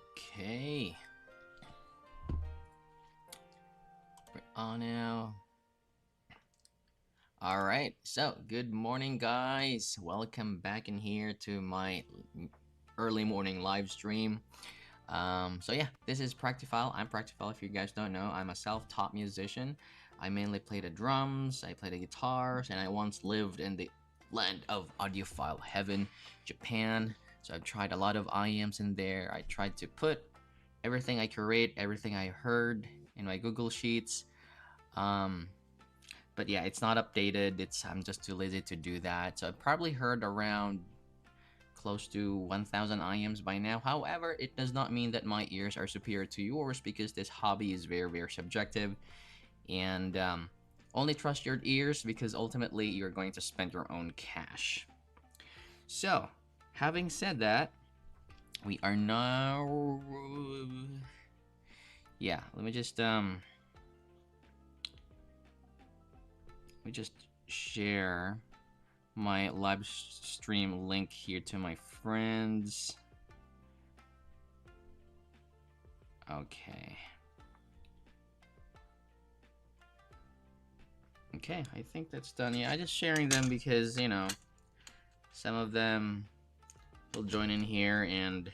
Okay. We're on now. Alright, so good morning, guys. Welcome back in here to my early morning live stream. So yeah, this is Practiphile. I'm Practiphile. If you guys don't know, I'm a self-taught musician. I mainly play the drums, I play the guitars, and I once lived in the land of audiophile heaven, Japan. So I've tried a lot of IEMs in there. I tried to put everything I create, everything I heard in my Google Sheets. But yeah, it's not updated. I'm just too lazy to do that. So I've probably heard around close to 1,000 IMs by now. However, it does not mean that my ears are superior to yours because this hobby is very, very subjective. And only trust your ears because ultimately you're going to spend your own cash. So, having said that, we are now... Yeah, let me just share my live stream link here to my friends. Okay. Okay, I think that's done. Yeah, I'm just sharing them because, you know, some of them will join in here and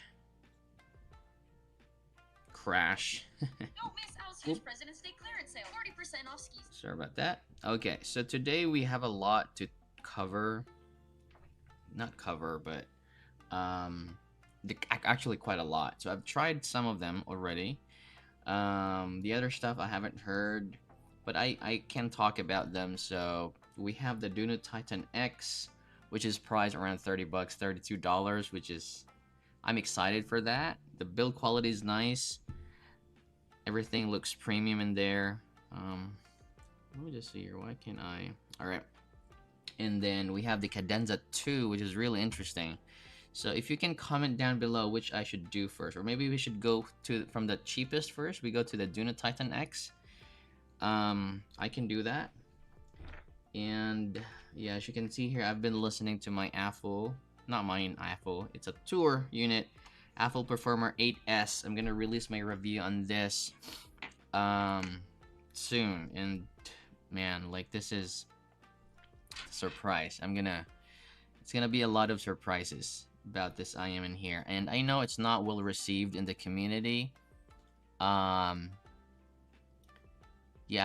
crash. Don't miss Al's huge President's Day clearance sale. 40% off skis. Sorry about that. Okay, so today we have a lot to cover. Not cover, but actually quite a lot. So I've tried some of them already. The other stuff I haven't heard, but I can talk about them. So we have the Duno Titan X, which is priced around 30 bucks, $32, which is, I'm excited for that. The build quality is nice. Everything looks premium in there. Let me just see here. Why can't I? All right. And then we have the Cadenza 2, which is really interesting. So if you can comment down below which I should do first, or maybe we should go from the cheapest first. We go to the Duno Titan X. I can do that. And yeah, as you can see here, I've been listening to my Apple, not mine Apple, it's a tour unit, Apple Performer 8S. I'm gonna release my review on this soon. And man, like, this is a surprise. It's gonna be a lot of surprises about this IM in here, and I know it's not well received in the community. Yeah,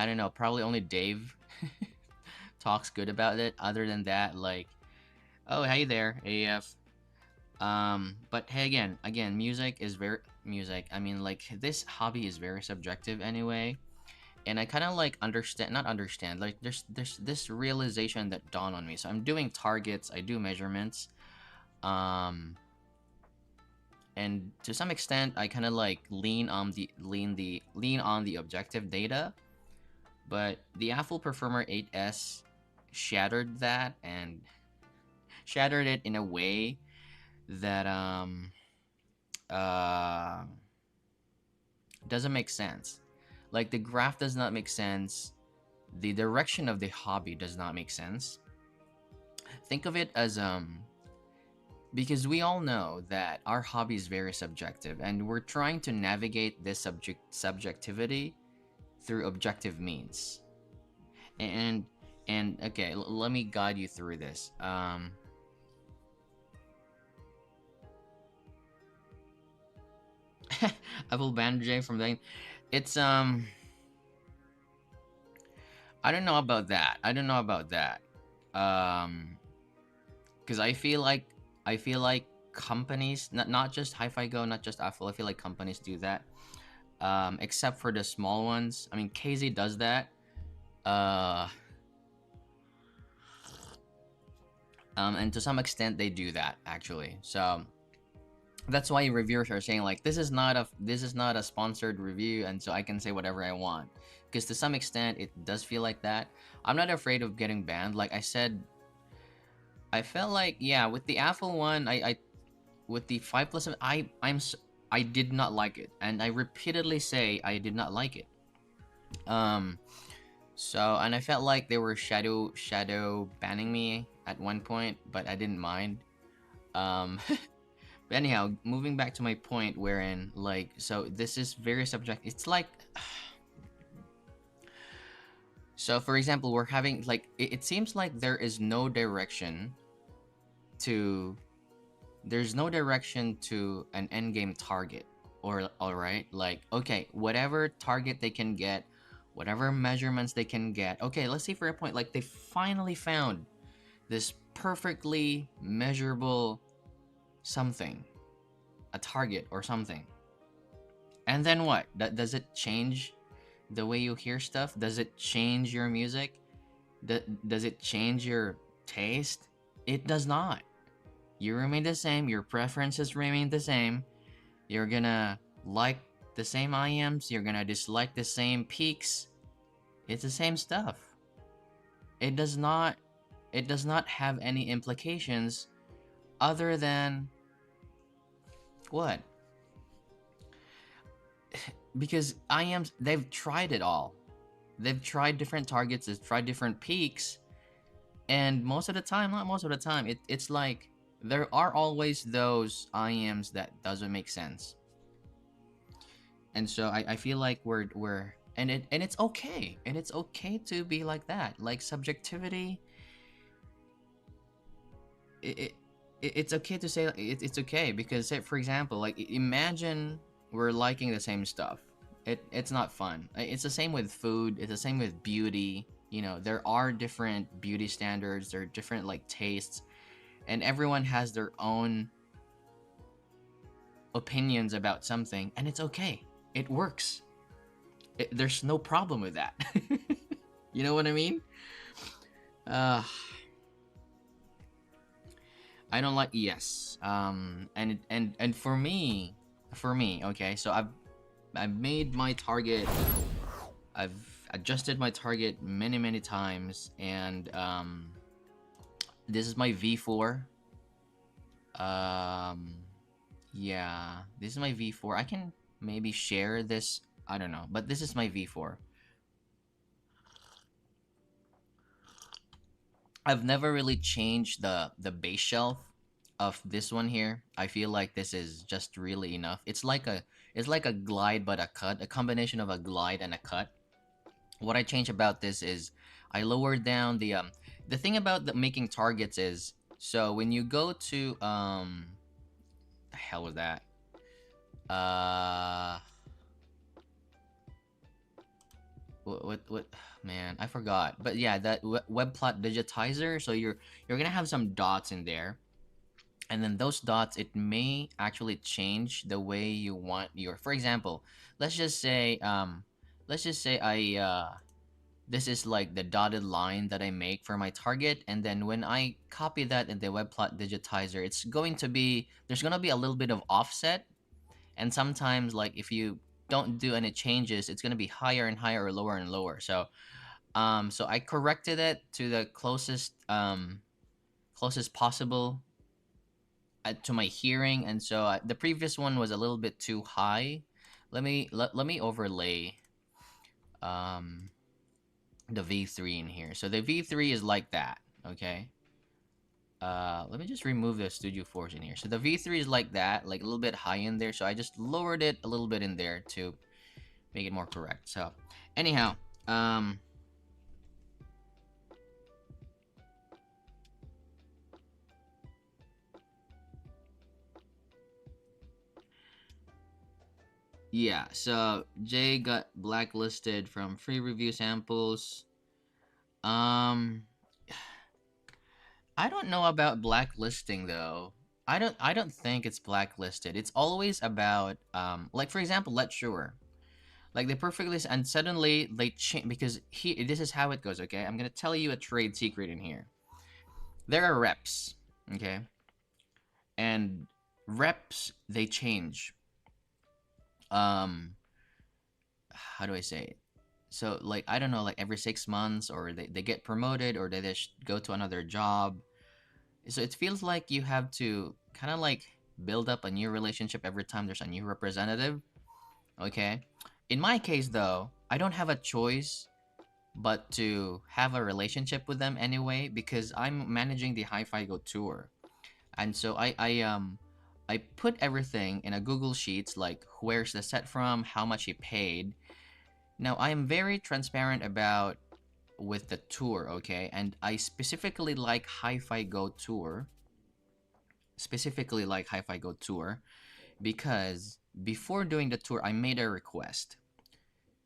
I don't know, probably only Dave talks good about it. Other than that, like, oh, hey there, AF. But hey, again, music is very music. I mean, like, this hobby is very subjective anyway, and I kind of like not understand. Like, there's this realization that dawned on me. So I'm doing targets, I do measurements, and to some extent, I kind of like lean on the objective data. But the Apple Performer 8S shattered that and shattered it in a way that doesn't make sense. Like, the graph does not make sense. The direction of the hobby does not make sense. Think of it as because we all know that our hobby is very subjective, and we're trying to navigate this subjectivity through objective means. And okay, let me guide you through this. Apple Bandage from the... It's I don't know about that. Because I feel like companies, not just Hi-Fi Go, not just Apple. I feel like companies do that. Except for the small ones. I mean, KZ does that. And to some extent they do that actually. So that's why reviewers are saying, like, this is not a sponsored review, and so I can say whatever I want. Because to some extent it does feel like that. I'm not afraid of getting banned. Like I said, I felt like, yeah, with the Apple one, I with the 5+, I did not like it, and I repeatedly say I did not like it. So, and I felt like they were shadow banning me at one point, but I didn't mind. But But anyhow, moving back to my point, wherein like, so this is very subjective. It's like, so for example, we're having like, it seems like there is no direction to, there's no direction to an end game target. Or all right, like, okay, whatever target they can get, whatever measurements they can get. Okay, let's say for a point, like they finally found this perfectly measurable something, a target or something. And then what? Does it change the way you hear stuff? Does it change your music? Does it change your taste? It does not. You remain the same. Your preferences remain the same. You're gonna like the same IMs. You're gonna dislike the same peaks. It's the same stuff. It does not. It does not have any implications other than what? Because IMs, they've tried it all. They've tried different targets. They've tried different peaks, and most of the time, not most of the time, it's like there are always those IMs that doesn't make sense. And so I feel like we're and it's okay, and it's okay to be like that. Like subjectivity, it, it's okay to say it's okay, because say for example, like imagine we're liking the same stuff. It's not fun. It's the same with food. It's the same with beauty. You know, there are different beauty standards. There are different like tastes, and everyone has their own opinions about something, and it's okay. It works. There's no problem with that. You know what I mean? Uh, I don't like yes. And for me, okay. So I've made my target. I've adjusted my target many times, and this is my V4. Yeah, this is my V4. I can maybe share this. I don't know, but this is my V4. I've never really changed the base shelf of this one here. I feel like this is just really enough. It's like a glide but a cut, a combination of a glide and a cut. What I changed about this is I lowered down the thing about the making targets is, so when you go to the hell was that? Uh what man, I forgot. But yeah, that web plot digitizer, so you're going to have some dots in there. And then those dots, it may actually change the way you want your, for example, let's just say I this is like the dotted line that I make for my target, and then when I copy that in the web plot digitizer, it's going to be, there's going to be a little bit of offset, and sometimes like if you don't do any changes, it's going to be higher and higher or lower and lower. So so I corrected it to the closest possible to my hearing, and so the previous one was a little bit too high. Let me overlay um the V3 in here. So the V3 is like that, okay? Let me just remove the Studio Force in here. So the V3 is like that, like a little bit high in there. So I just lowered it a little bit in there to make it more correct. So anyhow, yeah, so Jay got blacklisted from free review samples. Um, I don't know about blacklisting though. I don't think it's blacklisted. It's always about like for example, Let's Sure. Like they perfectly and suddenly they change, because this is how it goes, okay? I'm gonna tell you a trade secret in here. There are reps, okay? And reps, they change. How do I say it? So like I don't know, like every 6 months, or they get promoted, or they just go to another job. So it feels like you have to kind of like build up a new relationship every time there's a new representative. Okay. In my case though, I don't have a choice but to have a relationship with them anyway, because I'm managing the Hi-Fi Go tour. And so I I put everything in a Google Sheets, like where's the set from, how much he paid. Now I am very transparent about with the tour, okay? And I specifically like Hi-Fi Go Tour. Specifically like Hi-Fi Go Tour because before doing the tour, I made a request.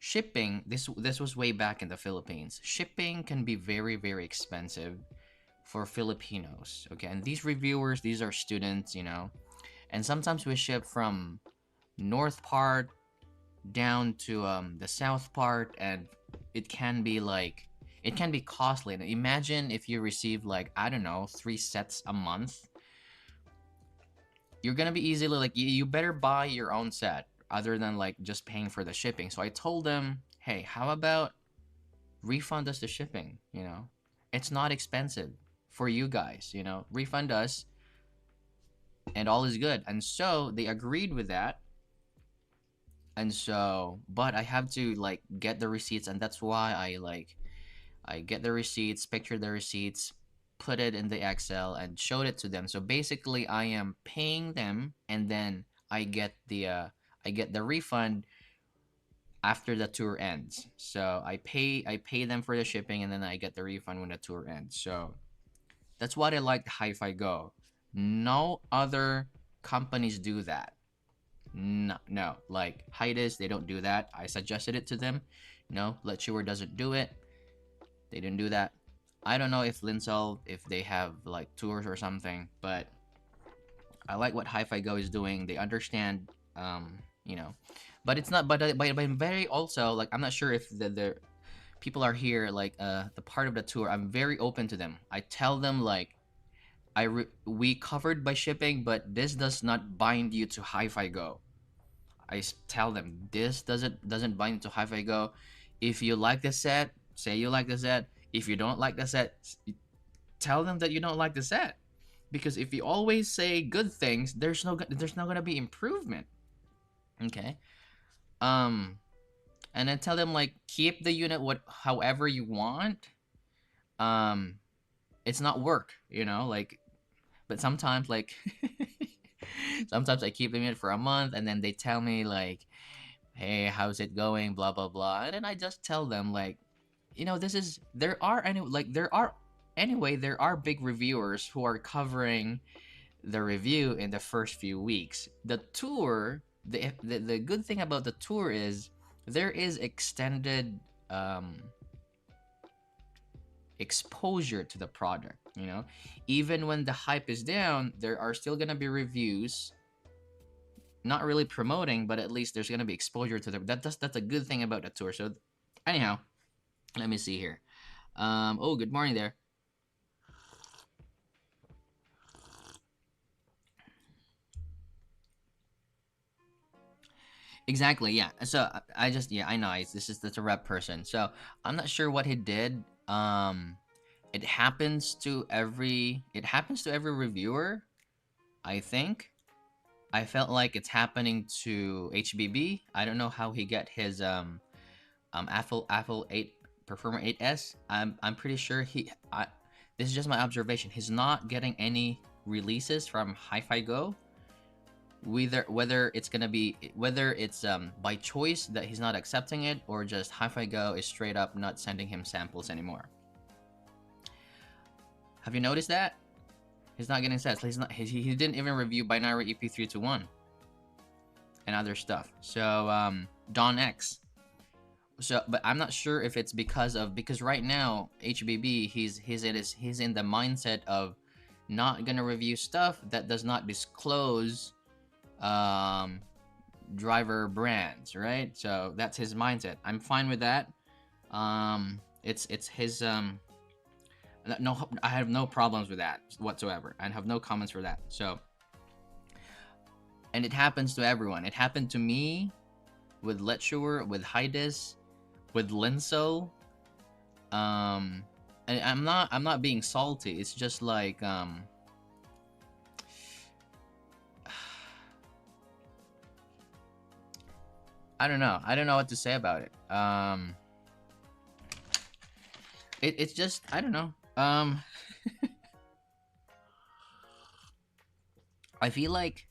Shipping, this was way back in the Philippines. Shipping can be very, very expensive for Filipinos, okay? And these reviewers, these are students, you know, and sometimes we ship from north part down to the south part, and it can be like it can be costly. And imagine if you receive like, I don't know, 3 sets a month. You're gonna be easily like, you better buy your own set other than like just paying for the shipping. So I told them, hey, how about refund us the shipping? You know, it's not expensive for you guys, you know, refund us and all is good. And so they agreed with that. And so, but I have to like get the receipts, and that's why I get the receipts, picture the receipts, put it in the Excel, and showed it to them. So basically, I am paying them, and then I get the refund after the tour ends. So I pay them for the shipping, and then I get the refund when the tour ends. So that's what I like Hi-Fi Go. No other companies do that. No, no. Like Hides, they don't do that. I suggested it to them. No, Let Sure doesn't do it. They didn't do that. I don't know if Linsol, if they have like tours or something, but I like what Hi-Fi Go is doing. They understand, you know, but it's not. But I'm very also like, I'm not sure if the people are here like the part of the tour. I'm very open to them. I tell them like, we covered by shipping, but this does not bind you to Hi-Fi Go. Tell them this doesn't bind to Hi-Fi Go. If you like the set, say you like the set. If you don't like the set, tell them that you don't like the set. Because if you always say good things, there's not gonna be improvement. Okay. And then tell them like, keep the unit however you want. Um, it's not work, you know, like, but sometimes like sometimes I keep the unit for a month, and then they tell me like, hey, how's it going, blah blah blah, and then I just tell them like, you know, this is there are big reviewers who are covering the review in the first few weeks. The tour, the good thing about the tour is there is extended exposure to the product, you know. Even when the hype is down, there are still gonna be reviews, not really promoting, but at least there's gonna be exposure to that's a good thing about the tour. So anyhow, let me see here. Oh, good morning there. Exactly, yeah. So I just, yeah, I know that's a rep person. So I'm not sure what he did. It happens to every reviewer, I think. I felt like it's happening to HBB. I don't know how he got his Apple 8 Performer 8S. I'm pretty sure this is just my observation. He's not getting any releases from Hi-Fi Go. Whether it's by choice that he's not accepting it, or just Hi-Fi Go is straight up not sending him samples anymore. Have you noticed that? He's not getting sets. He didn't even review Binary EP321 and other stuff. So Don X. So, but I'm not sure if it's because right now HBB he's in the mindset of not gonna review stuff that does not disclose driver brands, right? So that's his mindset. I'm fine with that. It's his no, I have no problems with that whatsoever. I have no comments for that. So, and it happens to everyone. It happened to me with Letsure, with Hydis, with Linso. And I'm not being salty. It's just like I don't know. I don't know what to say about it. It's just, I don't know. I feel like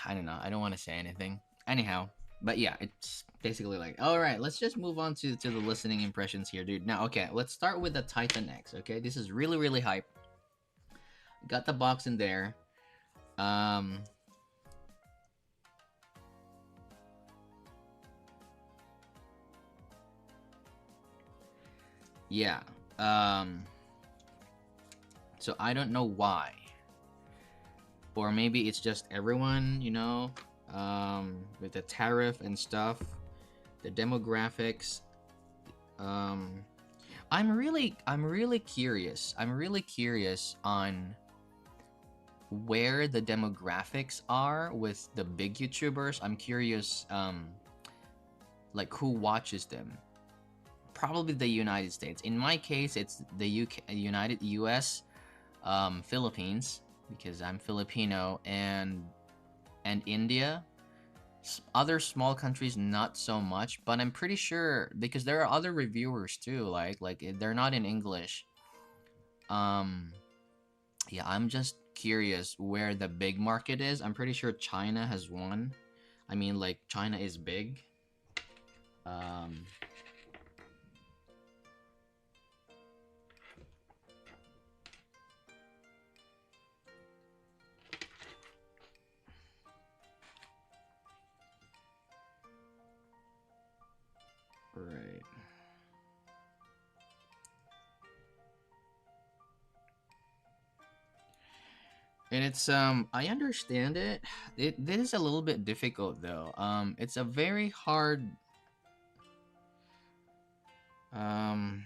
I don't know. I don't want to say anything. Anyhow, but yeah, it's basically like, all right, let's just move on to the listening impressions here, dude. Now, okay, let's start with the Titan X. Okay, this is really really hype. Got the box in there. Um, yeah. Um, so I don't know why, or maybe it's just everyone, you know, with the tariff and stuff, the demographics. Um, I'm really curious. I'm really curious on where the demographics are with the big YouTubers. I'm curious, like who watches them. Probably the United States. In my case, it's the UK, United US, Philippines, because I'm Filipino, and India. Other small countries, not so much, but I'm pretty sure because there are other reviewers too. Like they're not in English. Um, yeah, I'm just curious where the big market is. I'm pretty sure China has one. I mean, like China is big. Um, right. And it's I understand it. This is a little bit difficult though. It's a very hard um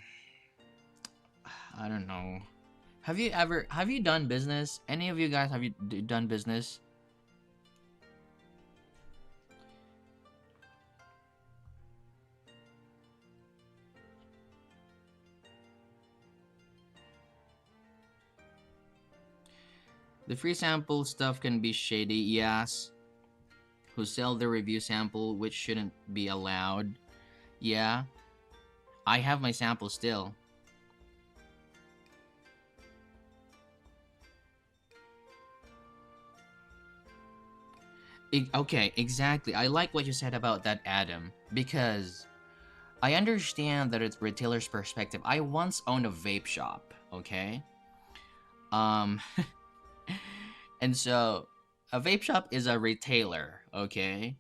I don't know. Have you done business? Any of you guys have you done business? The free sample stuff can be shady, yes. Who sell the review sample which shouldn't be allowed. Yeah. I have my sample still. Okay, exactly. I like what you said about that, Adam, because I understand that it's retailer's perspective. I once owned a vape shop, okay? Um, and so a vape shop is a retailer, okay?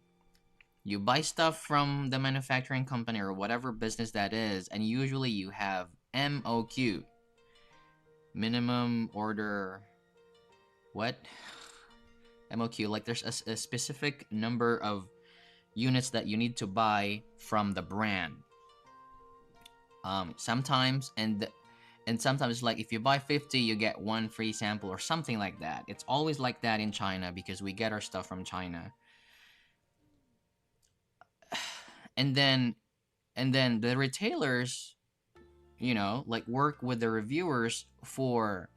You buy stuff from the manufacturing company or whatever business that is, and usually you have MOQ, minimum order, what? MOQ, like there's a specific number of units that you need to buy from the brand. Sometimes and sometimes like if you buy 50 you get one free sample or something like that. It's always like that in China because we get our stuff from China. And then the retailers, you know, like work with the reviewers for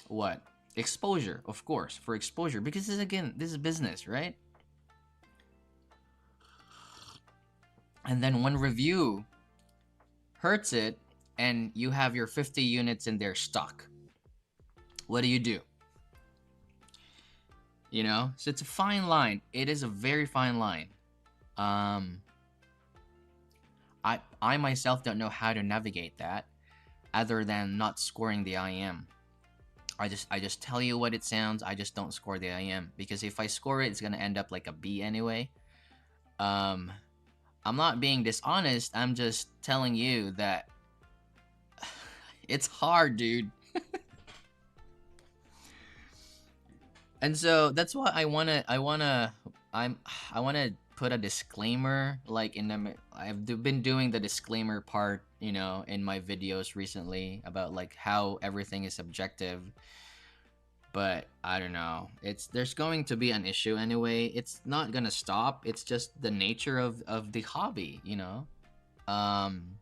what? Exposure, of course, for exposure because this is business, right? And then one review hurts it and you have your 50 units in their stock. What do? You know? So it's a fine line. It is a very fine line. Um I myself don't know how to navigate that other than not scoring the IM. I just tell you what it sounds. I just don't score the IM because if I score it, it's gonna end up like a B anyway. Um, I'm not being dishonest. I'm just telling you that it's hard, dude. And so that's why I wanna put a disclaimer like in the been doing the disclaimer part, you know, in my videos recently about like how everything is subjective. But I don't know. It's there's going to be an issue anyway. It's not gonna stop. It's just the nature of the hobby, you know. Um,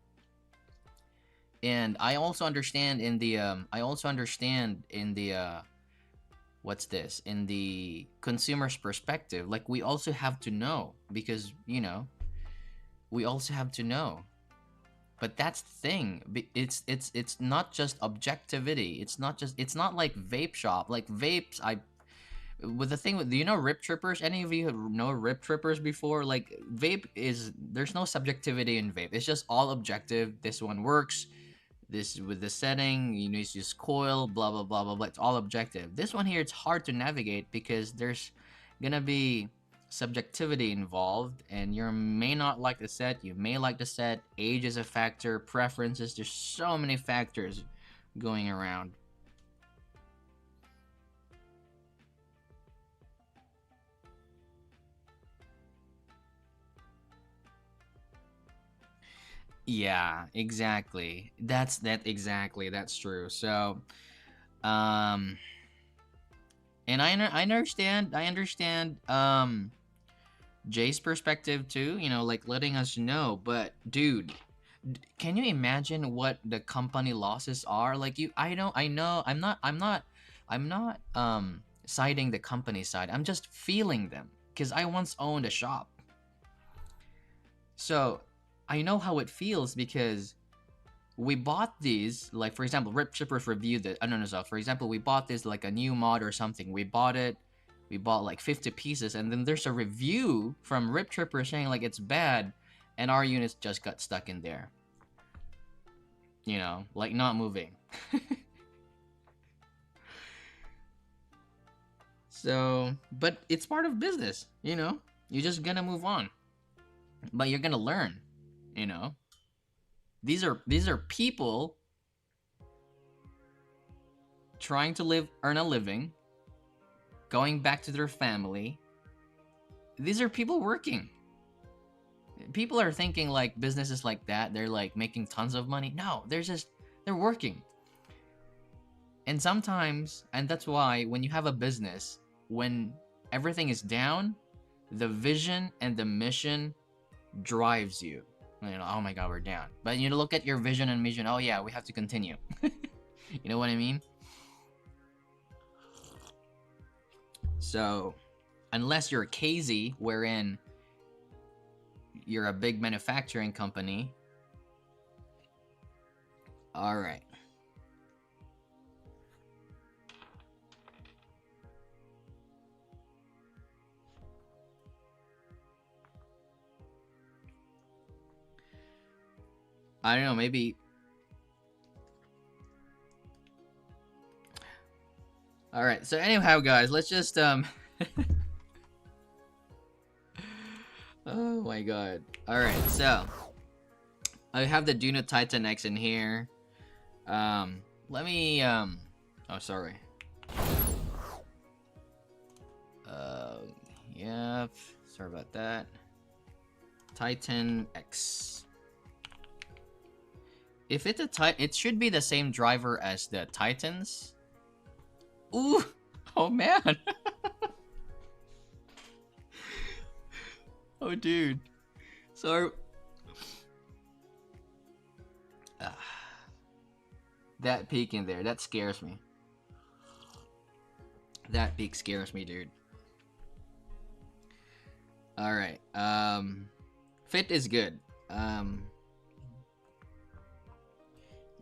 and I also understand in the what's this in the consumer's perspective. Like we also have to know because you know we also have to know. But that's the thing. It's not just objectivity. It's not like vape shop. Like vapes, I with the thing with, do you know rip trippers? Any of you know rip trippers before? Like vape is, there's no subjectivity in vape. It's just all objective. This one works. This with the setting, you know, it's just coil, blah blah blah blah blah. It's all objective. This one here, it's hard to navigate because there's gonna be subjectivity involved, and you may not like the set, you may like the set. Age is a factor, preferences. There's so many factors going around. Yeah, exactly. That's true. So, um, and I understand Jay's perspective too. You know, like letting us know. But dude, can you imagine what the company losses are? Like I know. I'm not citing the company side. I'm just feeling them because I once owned a shop. So I know how it feels because we bought these, like for example, Rip Shippers reviewed it. No, no, so for example, we bought this like a new mod or something. We bought it, we bought like 50 pieces, and then there's a review from Rip Tripper saying like it's bad, and our units just got stuck in there. You know, like not moving. So, but it's part of business, you know? You're just gonna move on. But you're gonna learn, you know? These are people trying to earn a living, going back to their family. These are people working. People are thinking like businesses like that, they're like making tons of money. No, they're working. And sometimes, and that's why when you have a business, when everything is down, the vision and the mission drives you. You know, oh my god, we're down. But you look at your vision and mission, oh yeah, we have to continue. You know what I mean? So, unless you're KZ, wherein you're a big manufacturing company. All right. I don't know, maybe. All right. So anyhow, guys, let's just Oh my god. All right. So I have the Duna Titan X in here. Let me oh, sorry. Yep. Sorry about that. Titan X. If it's a Titan, it should be the same driver as the Titans. Ooh! Oh man! Oh dude. So... that peak in there, that scares me. That peak scares me, dude. Alright, fit is good.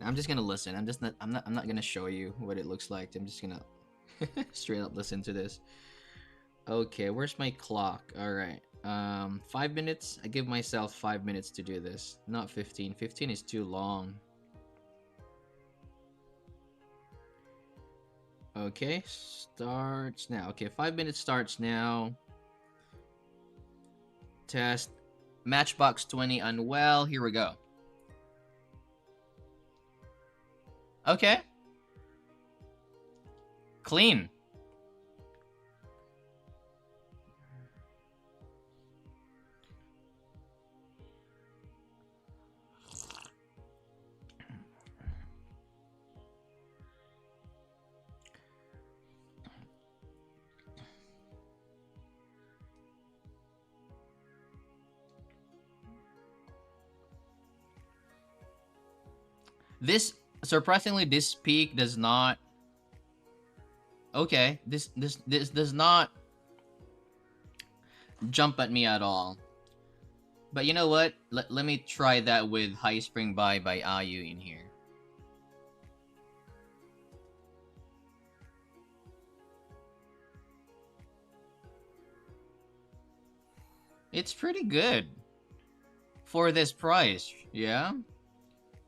I'm just gonna listen. I'm not gonna show you what it looks like. I'm just gonna straight up listen to this. Okay, where's my clock? Alright. 5 minutes. I give myself 5 minutes to do this. Not 15. 15 is too long. Okay, starts now. Okay, 5 minutes starts now. Test. Matchbox 20 unwell. Here we go. Okay. Clean. This, surprisingly, this peak does not... Okay, this does not jump at me at all. But you know what? Let me try that with High Spring by Ayu in here. It's pretty good for this price. Yeah?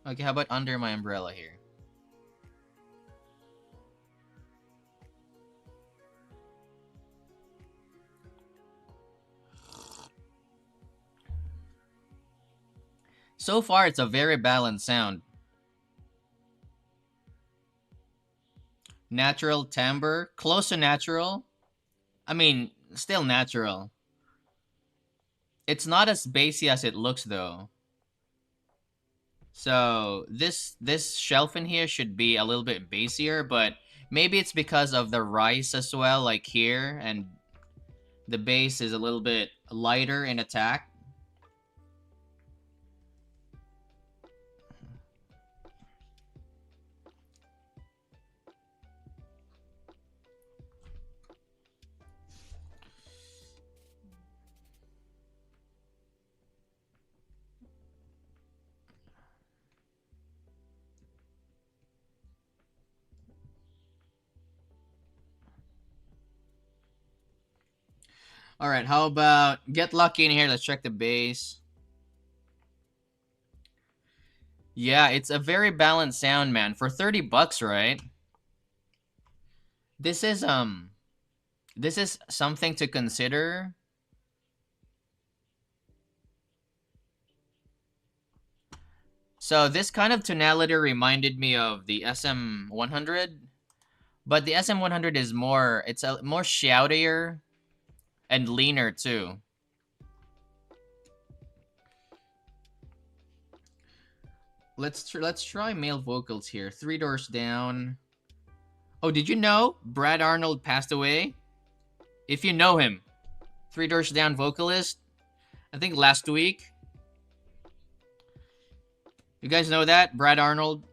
Okay, how about Under My Umbrella here? So far, it's a very balanced sound. Natural timbre, close to natural. I mean, still natural. It's not as bassy as it looks though. So this shelf in here should be a little bit bassier, but maybe it's because of the rise as well, like here, and the bass is a little bit lighter in attack. All right, how about get lucky in here? Let's check the bass. Yeah, it's a very balanced sound, man. For 30 bucks, right? This is this is something to consider. So this kind of tonality reminded me of the SM100, but the SM100 is more, it's a more shoutier and leaner too. Let's try male vocals here. Three Doors Down. Oh, did you know Brad Arnold passed away? If you know him, Three Doors Down vocalist. I think last week. You guys know that Brad Arnold?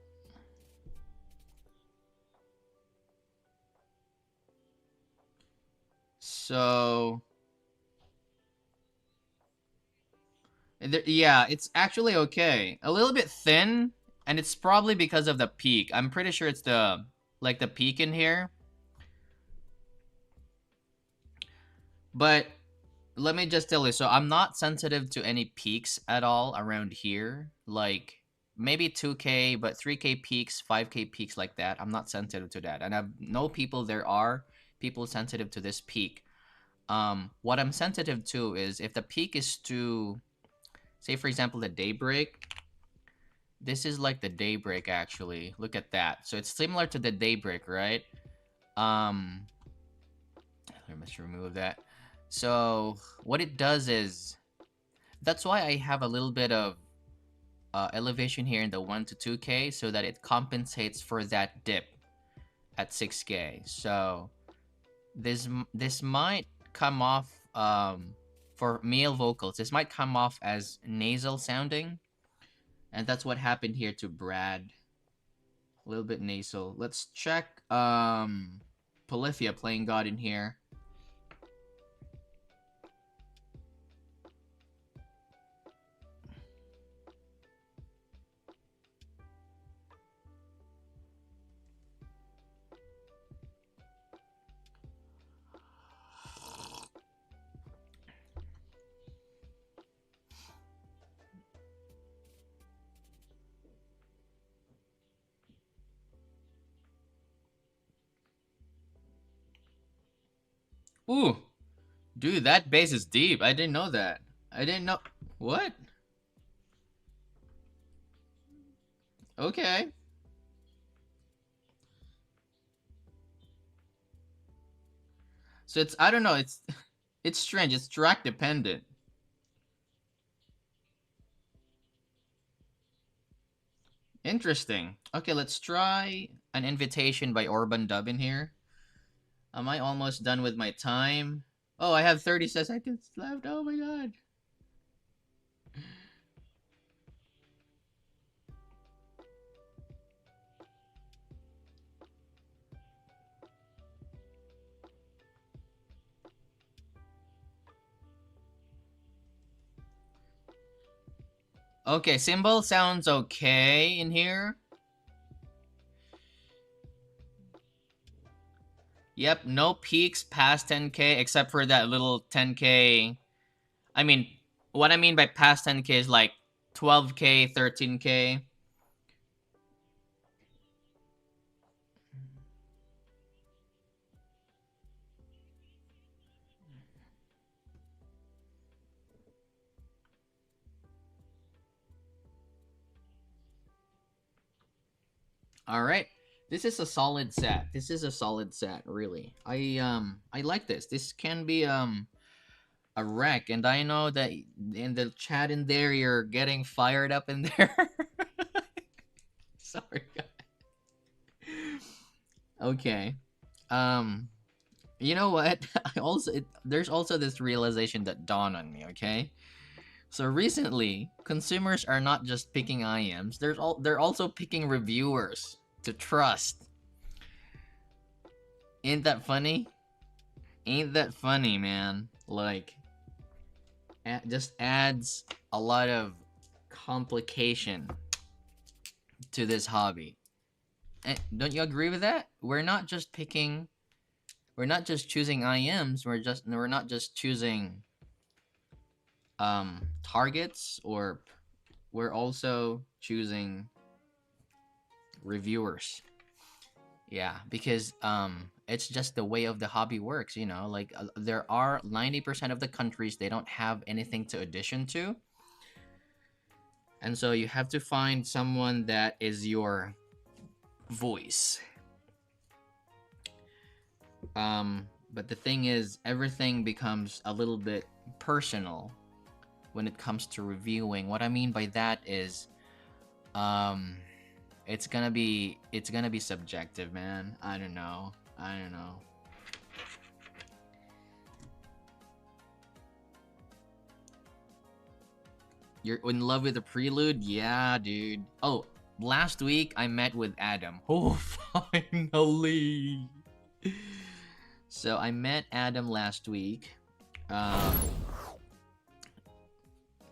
So yeah, it's actually okay. A little bit thin, and it's probably because of the peak. I'm pretty sure it's the like the peak in here. But let me just tell you, so I'm not sensitive to any peaks at all around here. Like maybe 2K, but 3K peaks, 5K peaks like that. I'm not sensitive to that. And I know people, there are people sensitive to this peak. What I'm sensitive to is if the peak is too, say for example, the daybreak. This is like the daybreak actually. Look at that. So it's similar to the daybreak, right? Um, let me just remove that. So what it does is, that's why I have a little bit of elevation here in the 1 to 2K so that it compensates for that dip at 6K. So this might come off for male vocals. This might come off as nasal sounding, and that's what happened here to Brad. A little bit nasal. Let's check Polyphia playing God in here. Ooh, dude, that bass is deep. I didn't know that. I didn't know. What? Okay. So it's, I don't know, it's strange. It's track dependent. Interesting. Okay, let's try an invitation by Urbanddub in here. Am I almost done with my time? Oh, I have 30 seconds left. Oh my god. Okay, symbol sounds okay in here. Yep, no peaks past 10k except for that little 10k. I mean, what I mean by past 10k is like 12k, 13k. All right. This is a solid set. This is a solid set, really. I like this. This can be a wreck, and I know that in the chat in there you're getting fired up in there. Sorry. Okay. Um you know what? I also there's also this realization that dawned on me, okay? So recently, consumers are not just picking IMs, they're also picking reviewers to trust. Ain't that funny? Ain't that funny, man? Like, just adds a lot of complication to this hobby. And don't you agree with that? We're not just choosing IMs. We're not just choosing targets, or we're also choosing reviewers. Yeah, because it's just the way of the hobby works, you know. Like there are 90% of the countries they don't have anything to audition to, and so you have to find someone that is your voice. But the thing is, everything becomes a little bit personal when it comes to reviewing. What I mean by that is, it's gonna be subjective, man. I don't know. You're in love with the prelude? Yeah, dude. Oh, last week I met with Adam. Oh, finally. So I met Adam last week,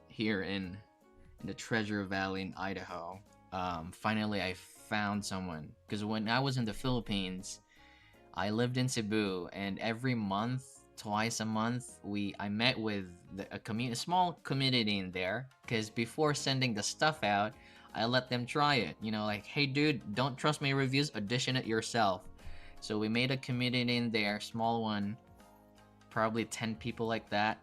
here in the Treasure Valley in Idaho. Finally I found someone, because when I was in the Philippines, I lived in Cebu, and every month, twice a month, I met with a small community in there, because before sending the stuff out, I let them try it. You know, like, hey dude, don't trust my reviews, audition it yourself. So we made a community in there, small one, probably 10 people like that.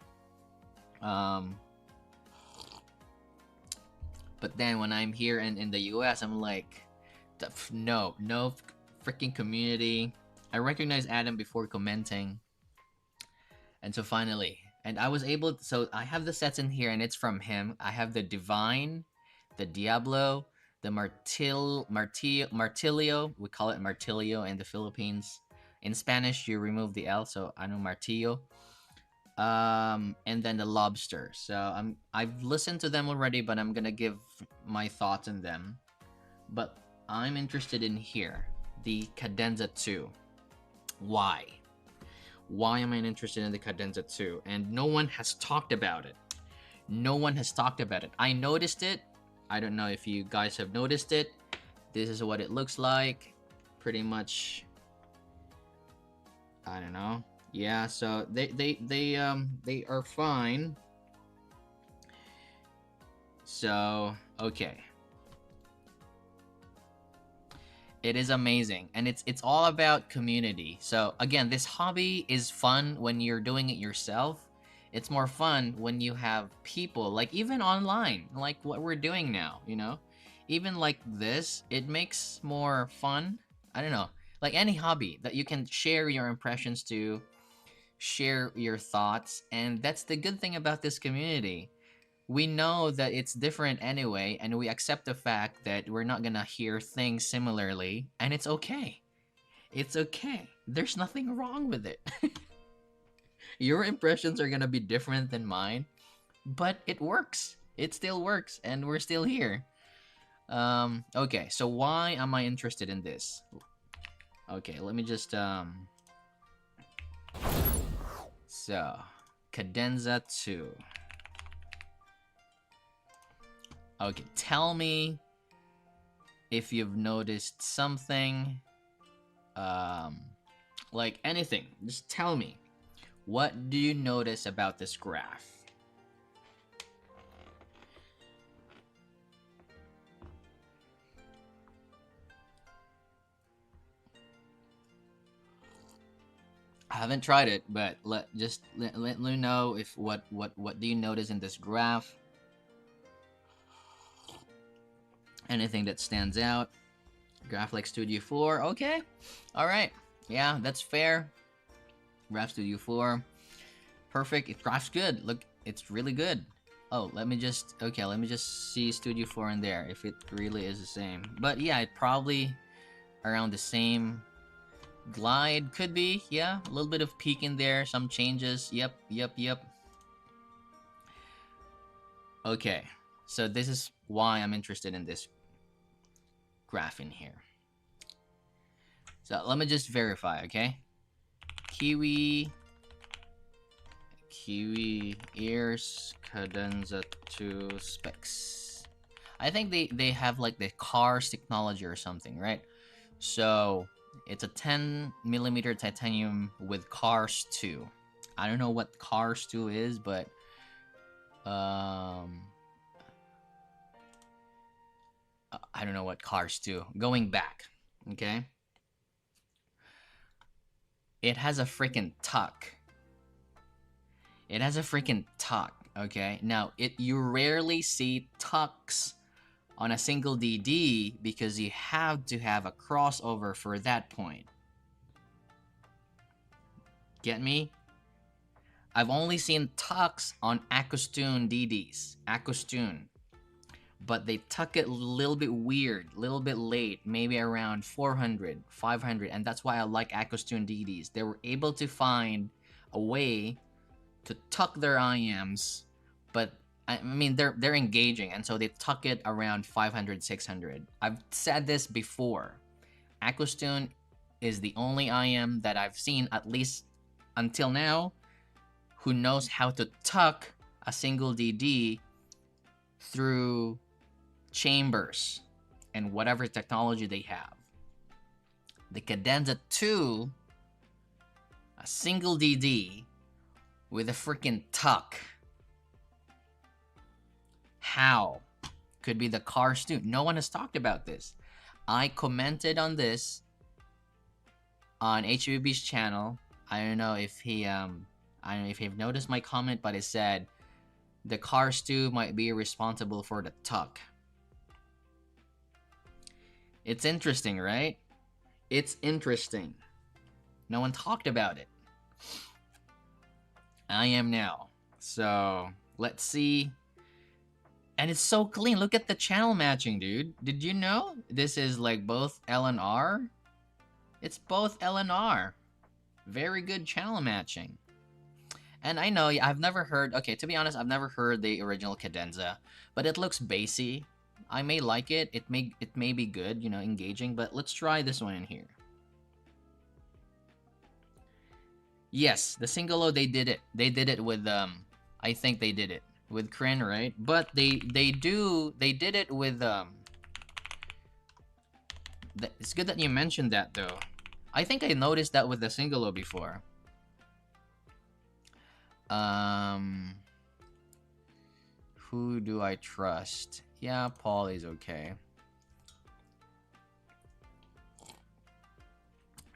But then when I'm here in the US, I'm like, no freaking community. I recognized Adam before commenting. And so finally, and I was able to, so I have the sets in here, and it's from him. I have the Divine, the Diablo, the Martilio, we call it Martilio in the Philippines. In Spanish, you remove the L, so I know Martillo. And then the Lobster. So I've listened to them already, but I'm gonna give my thoughts on them. But I'm interested in here, the Cadenza 2. Why? Why am I interested in the Cadenza 2? And no one has talked about it. No one has talked about it. I noticed it. I don't know if you guys have noticed it. This is what it looks like. Pretty much, I don't know. Yeah, so they are fine. So, okay. It is amazing, and it's all about community. So again, this hobby is fun when you're doing it yourself. It's more fun when you have people, like even online, like what we're doing now, you know? Even like this, it makes more fun. I don't know. Like any hobby that you can share your impressions to, share your thoughts, and that's the good thing about this community. We know that it's different anyway, and we accept the fact that we're not gonna hear things similarly, and it's okay. It's okay. There's nothing wrong with it. Your impressions are gonna be different than mine, but it works. It still works, and we're still here. Okay, so why am I interested in this? Okay, let me just, so, Cadenza 2. Okay, tell me if you've noticed something, like anything. Just tell me. What do you notice about this graph? I haven't tried it, but let me know if what do you notice in this graph? Anything that stands out? Graph like Studio 4, okay. Alright. Yeah, that's fair. Graph Studio 4. Perfect. It graphs good. Look, it's really good. Oh, let me just see Studio 4 in there if it really is the same. But yeah, it probably around the same glide, could be. Yeah, a little bit of peak in there, some changes. Yep. Okay, so this is why I'm interested in this graph in here. So let me just verify, okay? Kiwi ears, Cadenza 2 specs. I think they have like the Cars technology or something, right? So it's a 10mm titanium with Cars 2. I don't know what Cars 2 is, but I don't know what Cars 2. Going back, okay? It has a freaking tuck. It has a freaking tuck, okay? Now, you rarely see tucks on a single DD because you have to have a crossover for that point. Get me? I've only seen tucks on Acoustune DDs. Acoustune. But they tuck it a little bit weird, a little bit late, maybe around 400, 500, and that's why I like Acoustune DDs. They were able to find a way to tuck their IMs, but I mean they're engaging, and so they tuck it around 500, 600. I've said this before. Acoustune is the only IM that I've seen, at least until now, who knows how to tuck a single DD through chambers and whatever technology they have. The Cadenza 2, a single DD with a freaking tuck. How? Could be the Cars 2. No one has talked about this. I commented on this on HBB's channel. I don't know if you've noticed my comment, but it said the Cars 2 might be responsible for the tuck. It's interesting, right? It's interesting. No one talked about it. I am now. So, let's see. And it's so clean. Look at the channel matching, dude. Did you know this is like both L and R? It's both L and R. Very good channel matching. And I know I've never heard, okay, to be honest, I've never heard the original Cadenza, but it looks bassy. I may like it. It may be good, you know, engaging, but let's try this one in here. Yes, the Singolo, they did it. They did it with I think they did it with Kryn, right? But they did it with it's good that you mentioned that though. I think I noticed that with the Singolo before. Who do I trust? Yeah, Paul is okay.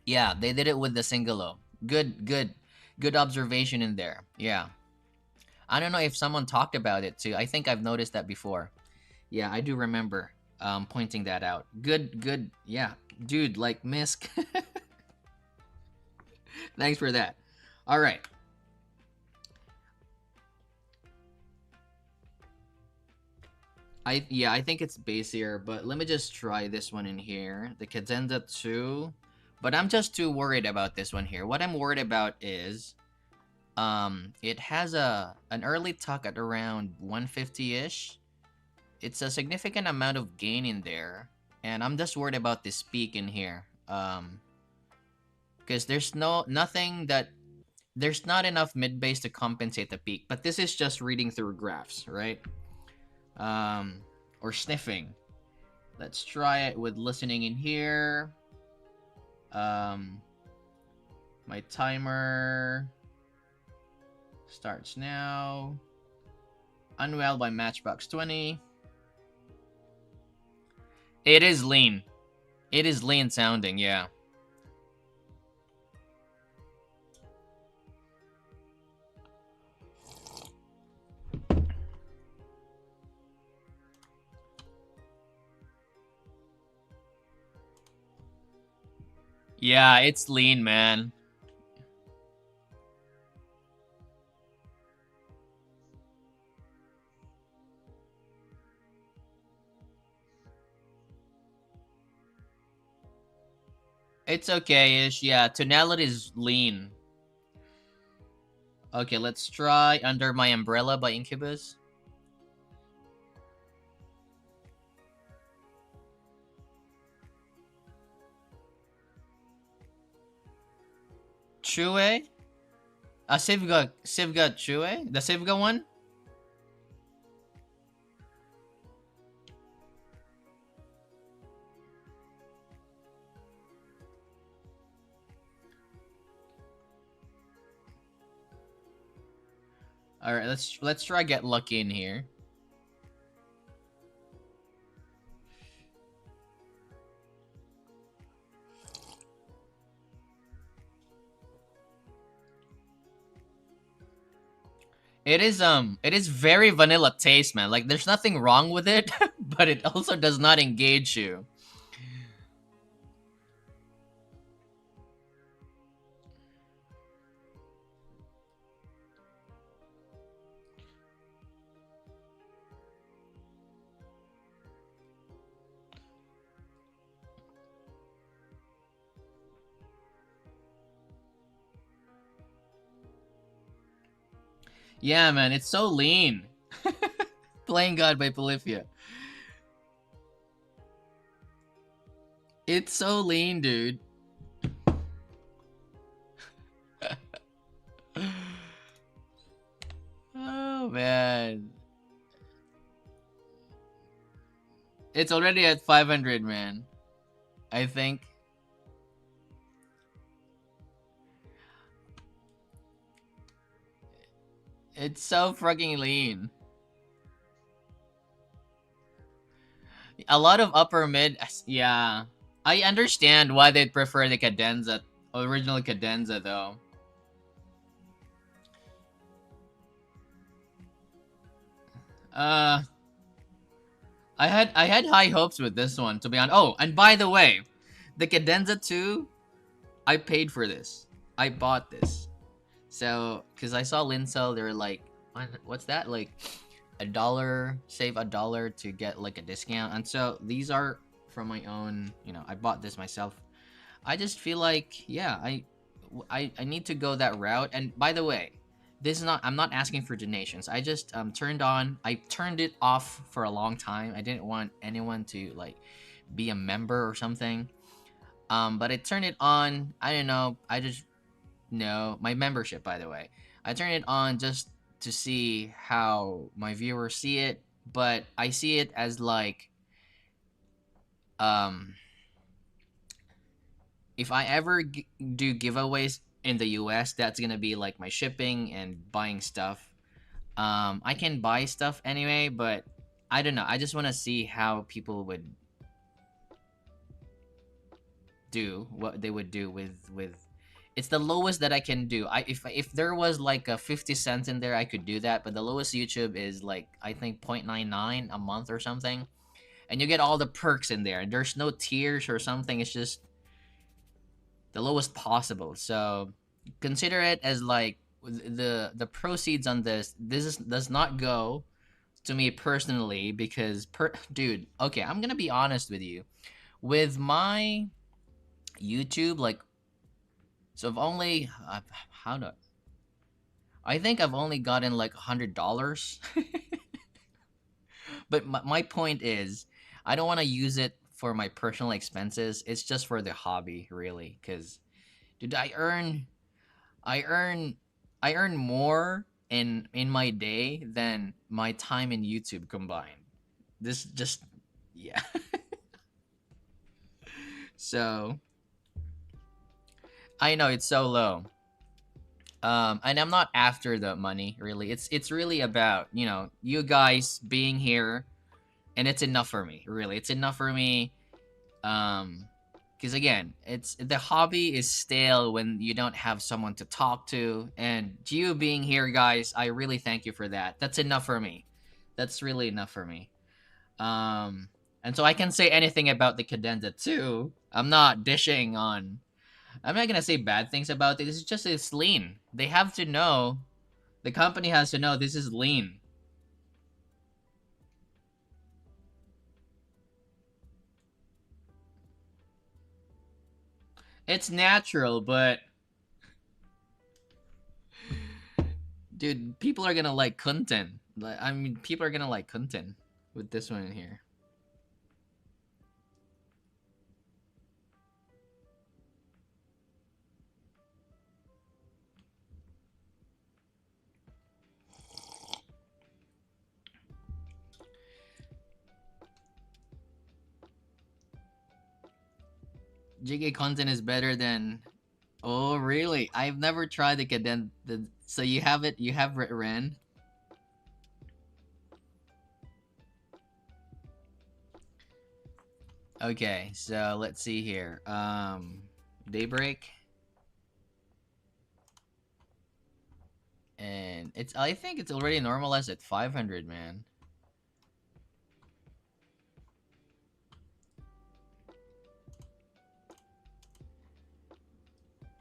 Yeah, they did it with the Singolo. Good observation in there. Yeah. I don't know if someone talked about it too. I think I've noticed that before. Yeah, I do remember pointing that out. Good. Yeah, dude, like Misk. Thanks for that. All right. I think it's bassier, but let me just try this one in here. The Cadenza 2. But I'm just too worried about this one here. What I'm worried about is it has an early tuck at around 150-ish. It's a significant amount of gain in there, and I'm just worried about this peak in here. Because there's not enough mid bass to compensate the peak. But this is just reading through graphs, right? or sniffing. Let's try it with listening in here. Um, my timer starts now. Unwell by Matchbox 20. It is lean. It is lean sounding, yeah. Yeah, it's lean, man. It's okay-ish. Yeah, tonality is lean. Okay, let's try Under My Umbrella by Incubus. Chue? Sivga Chue? The Sivga one? Alright, let's try Get Lucky in here. It is very vanilla taste, man. Like there's nothing wrong with it, but it also does not engage you. Yeah, man, it's so lean. Playing God by Polyphia. It's so lean, dude. Oh man. It's already at 500, man. I think. It's so fucking lean. A lot of upper mid, yeah. I understand why they'd prefer the Cadenza, original Cadenza, though. Uh, I had high hopes with this one, to be honest. Oh, and by the way, the Cadenza 2, I paid for this. I bought this. So, because I saw Linsell, they were like, what's that? Like, $1, save $1 to get like a discount. And so these are from my own, I bought this myself. I just feel like, yeah, I need to go that route. And by the way, this is not, I'm not asking for donations. I just I turned it off for a long time. I didn't want anyone to like be a member or something. But I turned it on. I don't know. I just know my membership, by the way. I turned it on just to see how my viewers see it, but I see it as like, um, if I ever do giveaways in the US, that's gonna be like my shipping and buying stuff. I can buy stuff anyway, but I don't know. I just want to see how people would do what they would do with. It's the lowest that I can do. If there was like a 50 cents in there, I could do that. But the lowest YouTube is like I think 0.99 a month or something, and you get all the perks in there. There's no tiers or something. It's just the lowest possible. So consider it as like the proceeds on does not go to me personally because dude, okay, I'm gonna be honest with you. With my YouTube, like, so I've only how do I think I've only gotten like $100. But my point is, I don't want to use it for my personal expenses. It's just for the hobby, really. Cause, dude, I earn, I earn more in my day than my time in YouTube combined. This just, yeah. So I know it's so low. And I'm not after the money really. It's really about, you know, you guys being here, and it's enough for me. Really, it's enough for me. Because again, it's the hobby is stale when you don't have someone to talk to, and you being here, guys, I really thank you for that. That's enough for me. That's really enough for me. Um, and so I can say anything about the Cadenza too. I'm not dishing on. I'm not gonna say bad things about it. It's just it's lean. They have to know. The company has to know this is lean. It's natural, but dude, people are gonna like content. Like, I mean, people are gonna like content with this one in here. JK content is better than. Oh, really? I've never tried the Caden. So you have it. You have Ren. Okay, so let's see here. Daybreak. And it's, I think it's already normalized at 500, man.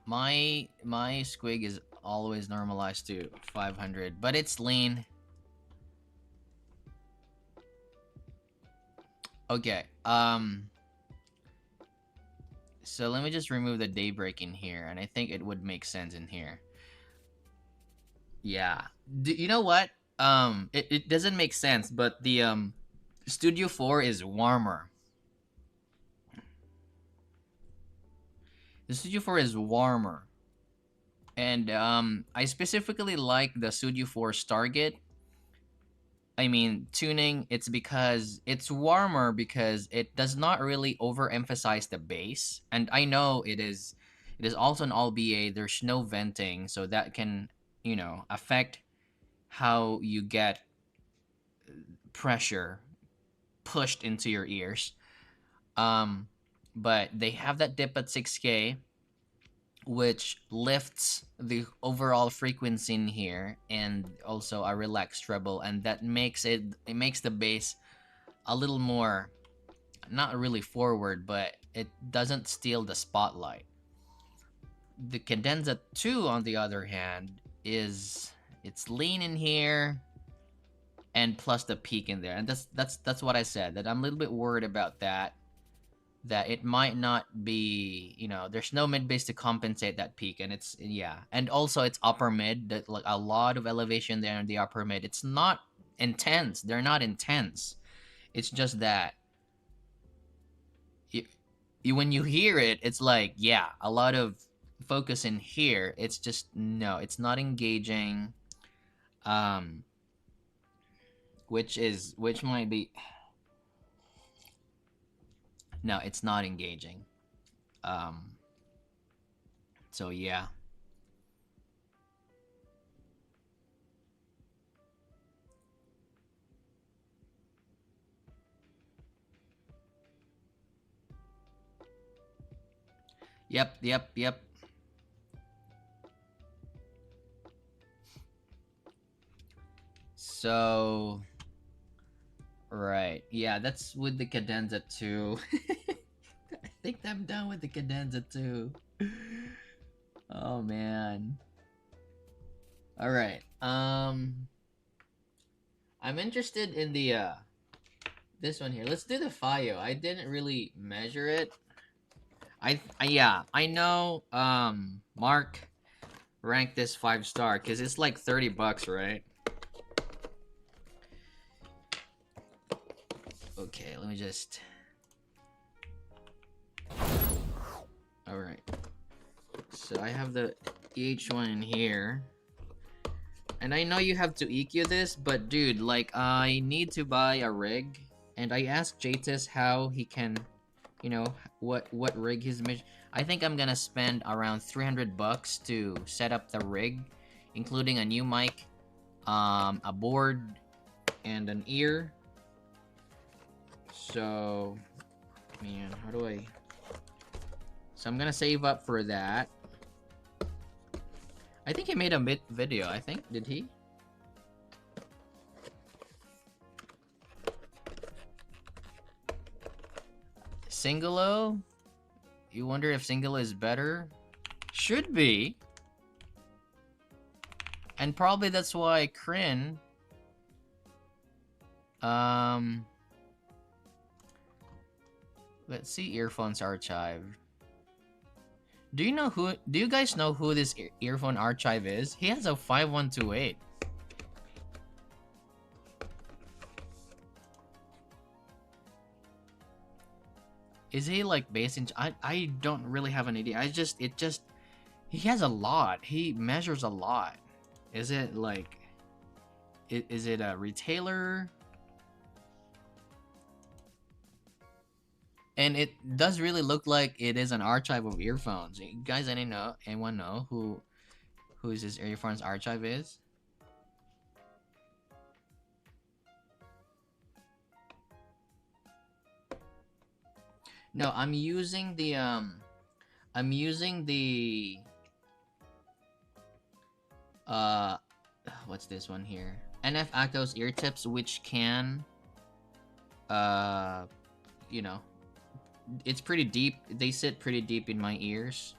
My squig is always normalized to 500, but it's lean. Okay. So let me just remove the daybreak in here, and I think it would make sense in here. Yeah. You know what? It doesn't make sense, but the Studio 4 is warmer. The Studio 4 is warmer. And I specifically like the Studio 4 Stargate. I mean, tuning, it's because it's warmer because it does not really overemphasize the bass. And I know it is also an all BA, there's no venting, so that can, you know, affect how you get pressure pushed into your ears. Um, but they have that dip at 6K, which lifts the overall frequency in here, and also a relaxed treble, and that makes it makes the bass a little more, not really forward, but it doesn't steal the spotlight. The Cadenza 2, on the other hand, is it's lean in here, and plus the peak in there, and that's what I said, that I'm a little bit worried about that. That it might not be, you know, there's no mid bass to compensate that peak, and it's, yeah, and also it's upper mid, that like a lot of elevation there in the upper mid. It's not intense. They're not intense. It's just that you when you hear it, it's like, yeah, a lot of focus in here. It's just, no, it's not engaging. Um, which might be, no, it's not engaging. Um, so yeah. Yep. So, right. Yeah, that's with the Cadenza 2. I think I'm done with the Cadenza 2. Oh man. All right. I'm interested in the this one here. Let's do the Fio. I didn't really measure it. Yeah, I know Mark ranked this 5-star cuz it's like 30 bucks, right? Okay, let me just. All right. So I have the EH1 in here. And I know you have to EQ this, but dude, like, I need to buy a rig. And I asked JTS how he can, you know, what rig he's I think I'm gonna spend around 300 bucks to set up the rig, including a new mic, a board, and an ear. So, man, how do I? So I'm gonna save up for that. I think he made a video. I think, did he? Singolo? You wonder if Singolo is better? Should be. And probably that's why Kryn... Let's see earphones archive. Do you guys know who this earphone archive is? He has a 5128. Is he like based in... I don't really have an idea. He has a lot. He measures a lot. Is it like... Is it a retailer? And it does really look like it is an archive of earphones. You guys, anyone know who this earphones archive is? No, I'm using the what's this one here? NF Actos ear tips, which can you know, it's pretty deep. They sit pretty deep in my ears.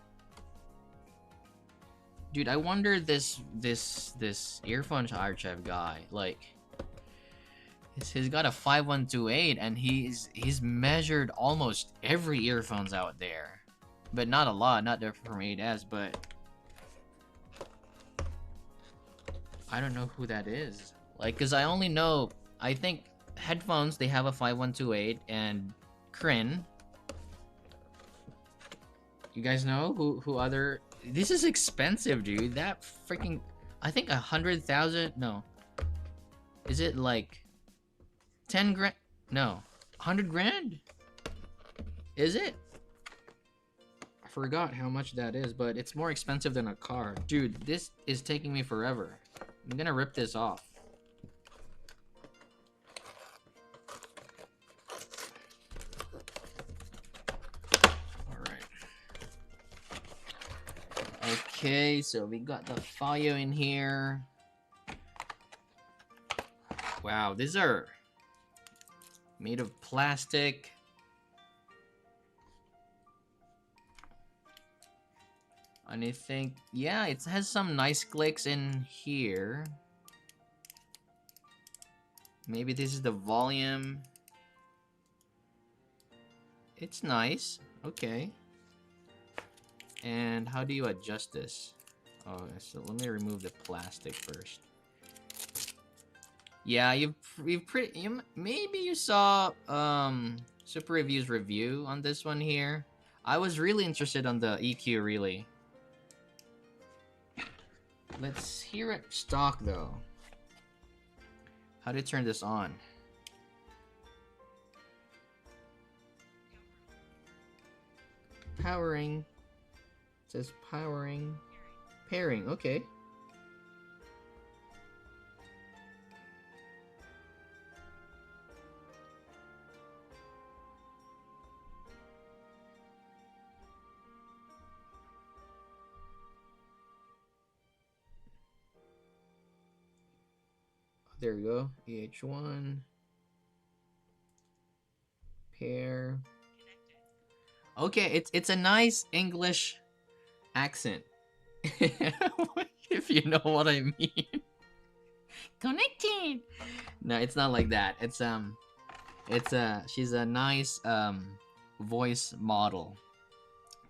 Dude, I wonder this earphones archive guy, like, he's got a 5128 and he's measured almost every earphones out there. But not a lot, not from 8S, but I don't know who that is. Like, cause I only know, I think headphones, they have a 5128 and Kryn. You guys know who other... This is expensive, dude. That freaking... I think 100,000... No. Is it like 10 grand? No. 100 grand? Is it? I forgot how much that is, but it's more expensive than a car. Dude, this is taking me forever. I'm gonna rip this off. Okay, so we got the fiio in here. Wow, these are made of plastic. And I think, yeah, it has some nice clicks in here. Maybe this is the volume. It's nice. Okay. And how do you adjust this? Oh, so let me remove the plastic first. Yeah, maybe you saw Super Review's review on this one here. I was really interested on the EQ, really. Let's hear it stock though. How do you turn this on? Powering. It says powering. Pairing, okay. There we go. EH1. Pair. Okay, it's a nice English accent. If you know what I mean. Connected. No, it's not like that. She's a nice voice model.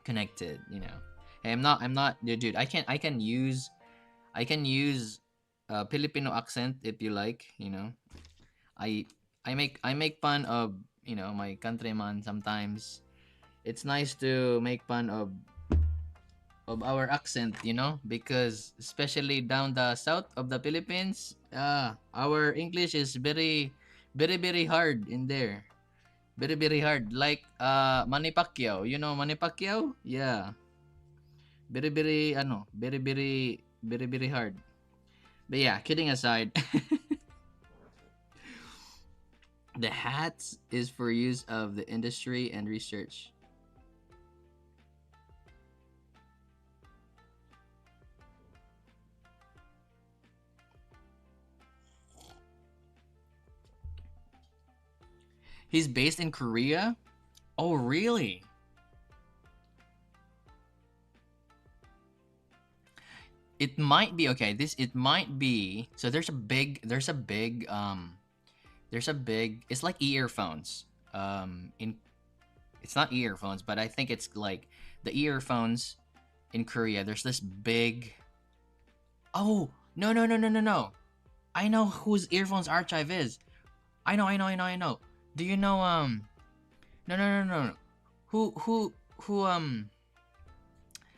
Connected, you know. Hey, I'm not dude, I can use Filipino accent if you like, you know. I make fun of, you know, my countryman sometimes. It's nice to make fun of our accent, you know, because especially down the south of the Philippines, our English is very Very hard in there. Very hard. Like Manny Pacquiao. You know Manny Pacquiao? Yeah. Very hard. But yeah, kidding aside, the hats is for use of the industry and research. He's based in Korea? Oh, really? It might be okay. It might be. So there's a big it's like earphones. In It's not earphones, but I think it's like the earphones in Korea. There's this big. Oh, no. I know whose earphones archive is. I know. Do you know no. Who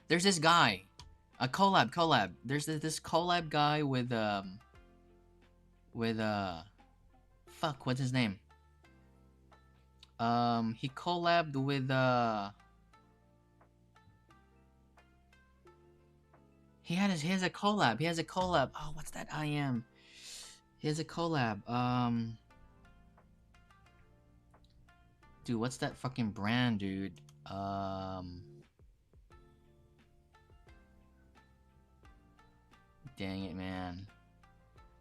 there's this guy. A collab. There's this collab guy with fuck, what's his name? He collabed with he has a collab. He has a collab. Oh, what's that? I am. He has a collab. Dude, what's that fucking brand, dude? Dang it, man.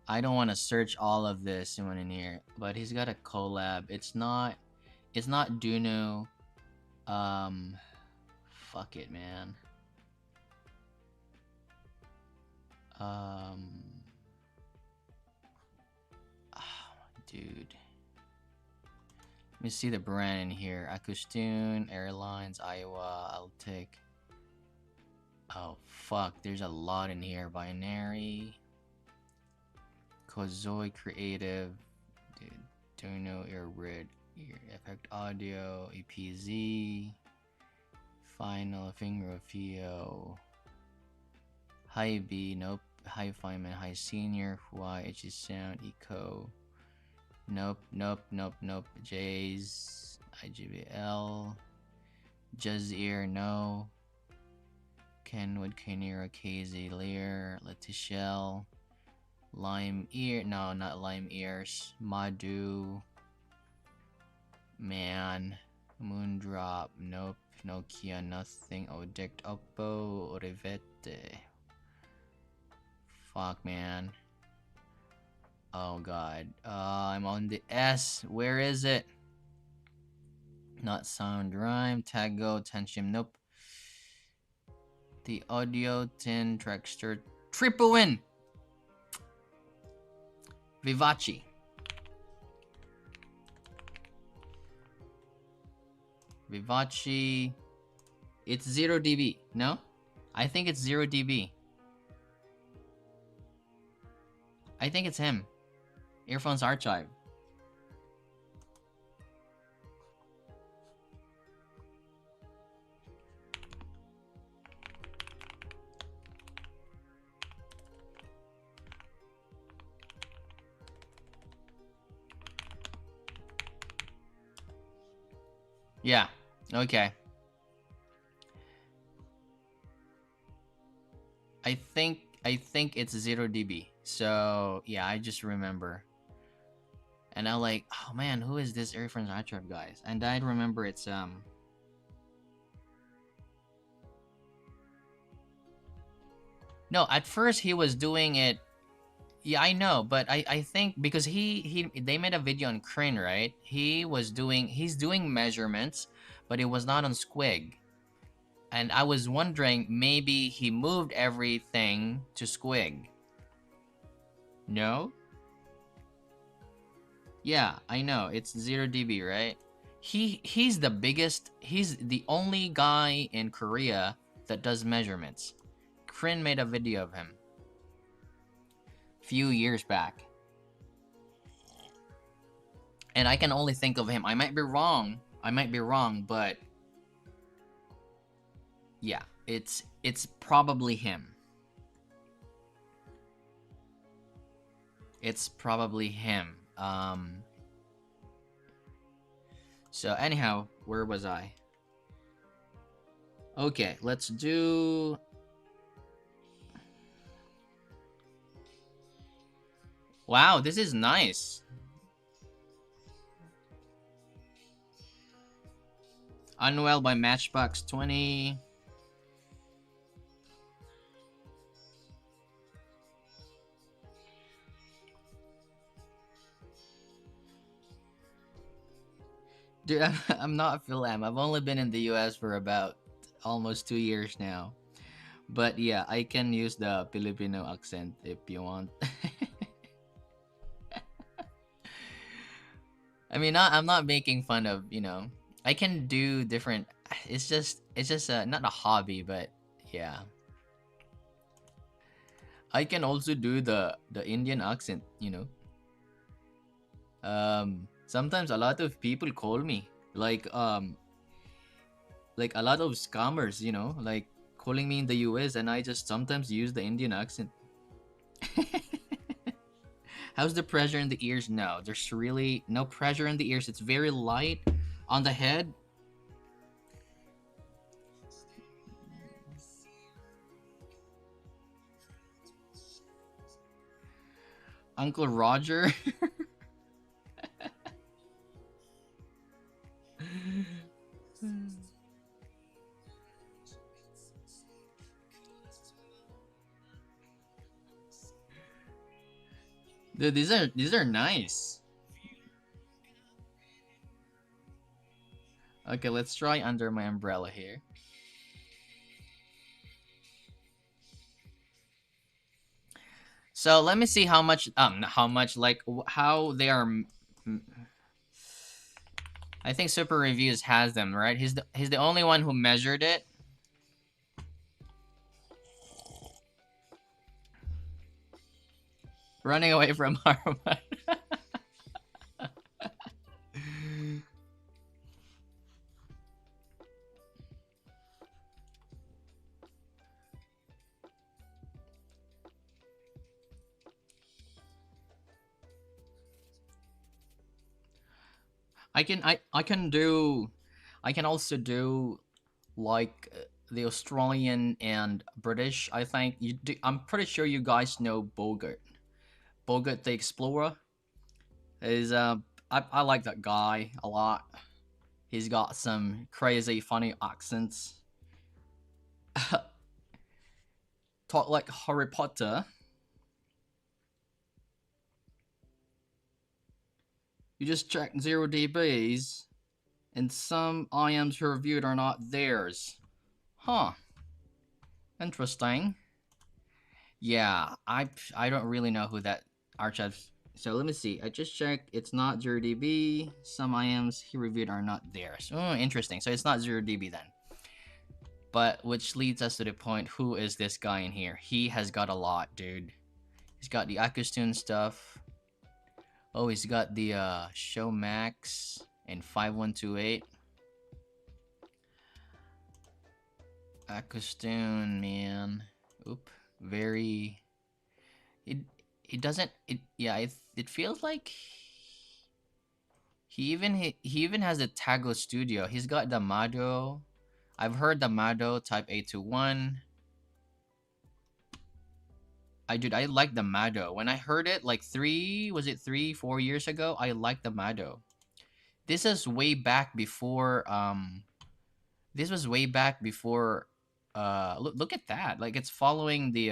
I don't want to search all of this in here, but he's got a collab. It's not Duno. Fuck it, man. Dude. Let me see the brand in here. Akustune, Airlines, Iowa. I'll take. Oh fuck, there's a lot in here. Binary, Kozoi Creative, dude. Duno, Ear Effect Audio, EPZ, Final Finger Fio, High B, nope. High Fireman, High Senior, Huawei, HG Sound, Eco. Nope. Jays, IGBL, Jazz-Ear, no. Kenwood, Kanira, KZ, Lear, Letitiel, Lime Ear, no, not Lime Ears, Madu, Man, Moondrop, nope, Nokia, nothing, Odict, Oppo, Rivette. Fuck, man. Oh god. I'm on the S. Where is it? Not Sound Rhyme. Tago. Tension. Nope. The Audio Tin Trackster. Triple win! Vivace. Vivace. It's 0 dB. No? I think it's 0 dB. I think it's him. Earphones Archive. Yeah. Okay. I think it's 0 dB. So yeah, I just remember. And I'm like, oh man, who is this Earphones Archive guys? And I remember it's No, at first he was doing it. Yeah, I know, but I think because they made a video on Crane, right? He's doing measurements, but it was not on Squig. And I was wondering maybe he moved everything to Squig. No? Yeah, I know. It's 0 dB, right? He's the only guy in Korea that does measurements. Krin made a video of him few years back. And I can only think of him. I might be wrong, but yeah, it's probably him. It's probably him. So anyhow, where was I? Okay, let's do... Wow, this is nice. Unwell by Matchbox 20. Dude, I'm not Philam. I've only been in the US for about almost 2 years now. But yeah, I can use the Filipino accent if you want. I mean, I'm not making fun of, I can do different. It's just not a hobby, but yeah. I can also do the Indian accent. Sometimes a lot of people call me like a lot of scammers, like calling me in the US, and I just sometimes use the Indian accent. How's the pressure in the ears? No, there's really no pressure in the ears. It's very light on the head. Uncle Roger. Dude, these are nice. Okay, let's try under my umbrella here. So let me see how much like how they are. I think Super Reviews has them, right? He's the only one who measured it. Running away from Dharma. I can also do like the Australian and British. I think I'm pretty sure you guys know Bogart. Bogart the Explorer is I like that guy a lot. He's got some crazy funny accents. Talk like Harry Potter. You just check 0 dBs, and some IMs reviewed are not theirs. Huh. Interesting. Yeah, I don't really know who that archive. So let me see. I just checked. It's not 0 dB. Some IMs he reviewed are not theirs. Oh, interesting. So it's not 0 dB then. But which leads us to the point, who is this guy in here? He has got a lot, dude. He's got the Akustune stuff. Oh, he's got the Show Max and 5128. Akustune, man. Oop. Very... It doesn't... It feels like... He even has the Tago Studio. He's got the Mado. I've heard the Mado Type 821. I like the Mado. When I heard it like 4 years ago, I liked the Mado. This is way back before this was way back before look at that. Like it's following the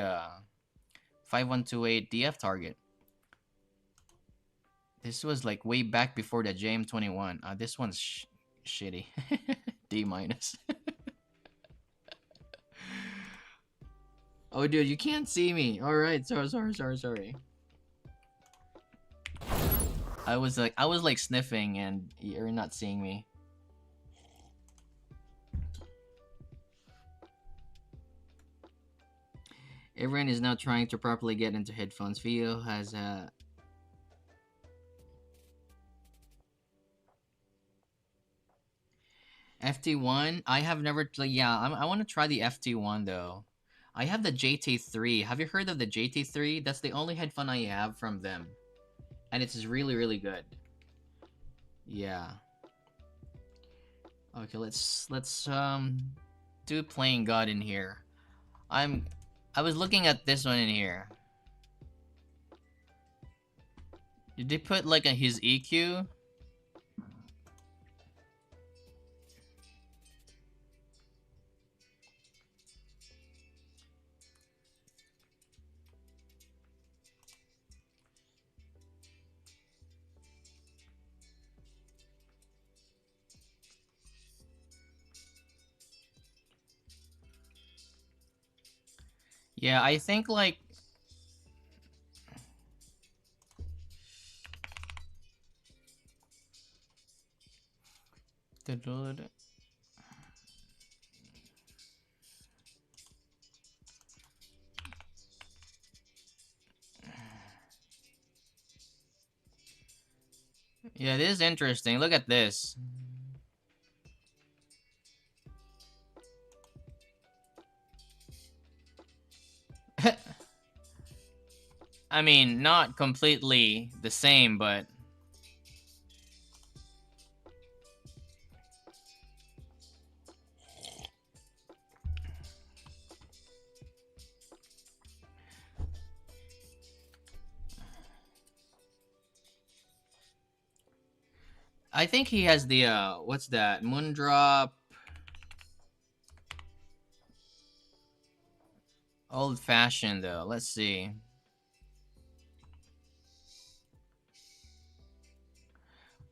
5128 DF target. This was like way back before the JM21. This one's shitty. D minus. Oh, dude, you can't see me. All right, sorry. I was like sniffing, and you're not seeing me. Everyone is now trying to properly get into headphones. Fiio has FT1. I have never. Yeah, I want to try the FT1 though. I have the JT3. Have you heard of the JT3? That's the only headphone I have from them, and it's really good. Yeah. Okay, let's do playing God in here. I was looking at this one in here. Did they put like his EQ? Yeah, I think like yeah, it is interesting. Look at this. I mean, not completely the same, but I think he has the what's that? Moondrop old fashioned though. Let's see.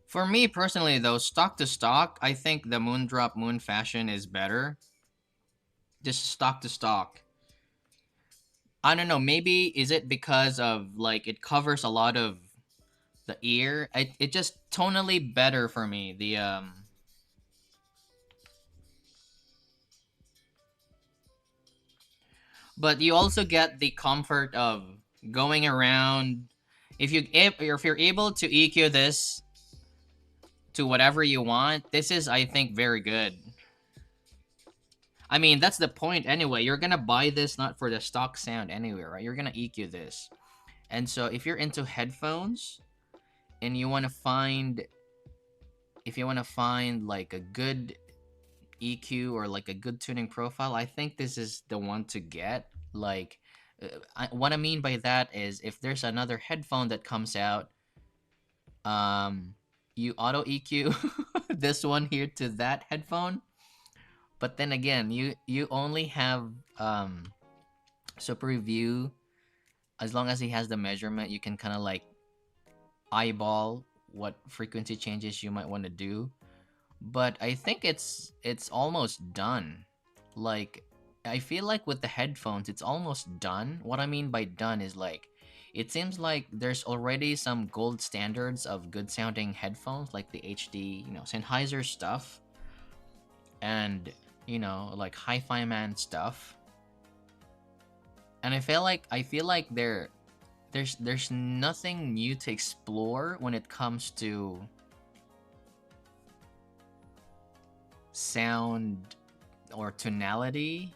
For me personally though, stock to stock, I think the Moondrop Moon Fashion is better. Just stock to stock. I don't know, maybe is it because of like it covers a lot of the ear? It just tonally better for me. But you also get the comfort of going around if you're able to EQ this to whatever you want, this is I think very good. I mean, that's the point anyway. You're gonna buy this not for the stock sound anyway, right? You're gonna EQ this. And so if you're into headphones and you wanna find if you wanna find like a good EQ or like a good tuning profile, I think this is the one to get. Like what I mean by that is if there's another headphone that comes out, you auto EQ this one here to that headphone, but then again, you only have super review. As long as he has the measurement, you can kind of like eyeball what frequency changes you might want to do. But I think it's almost done. Like I feel like with the headphones, it's almost done. What I mean by done is like it seems like there's already some gold standards of good sounding headphones, like the HD, Sennheiser stuff, and like Hi-Fi Man stuff. And I feel like there's nothing new to explore when it comes to sound or tonality,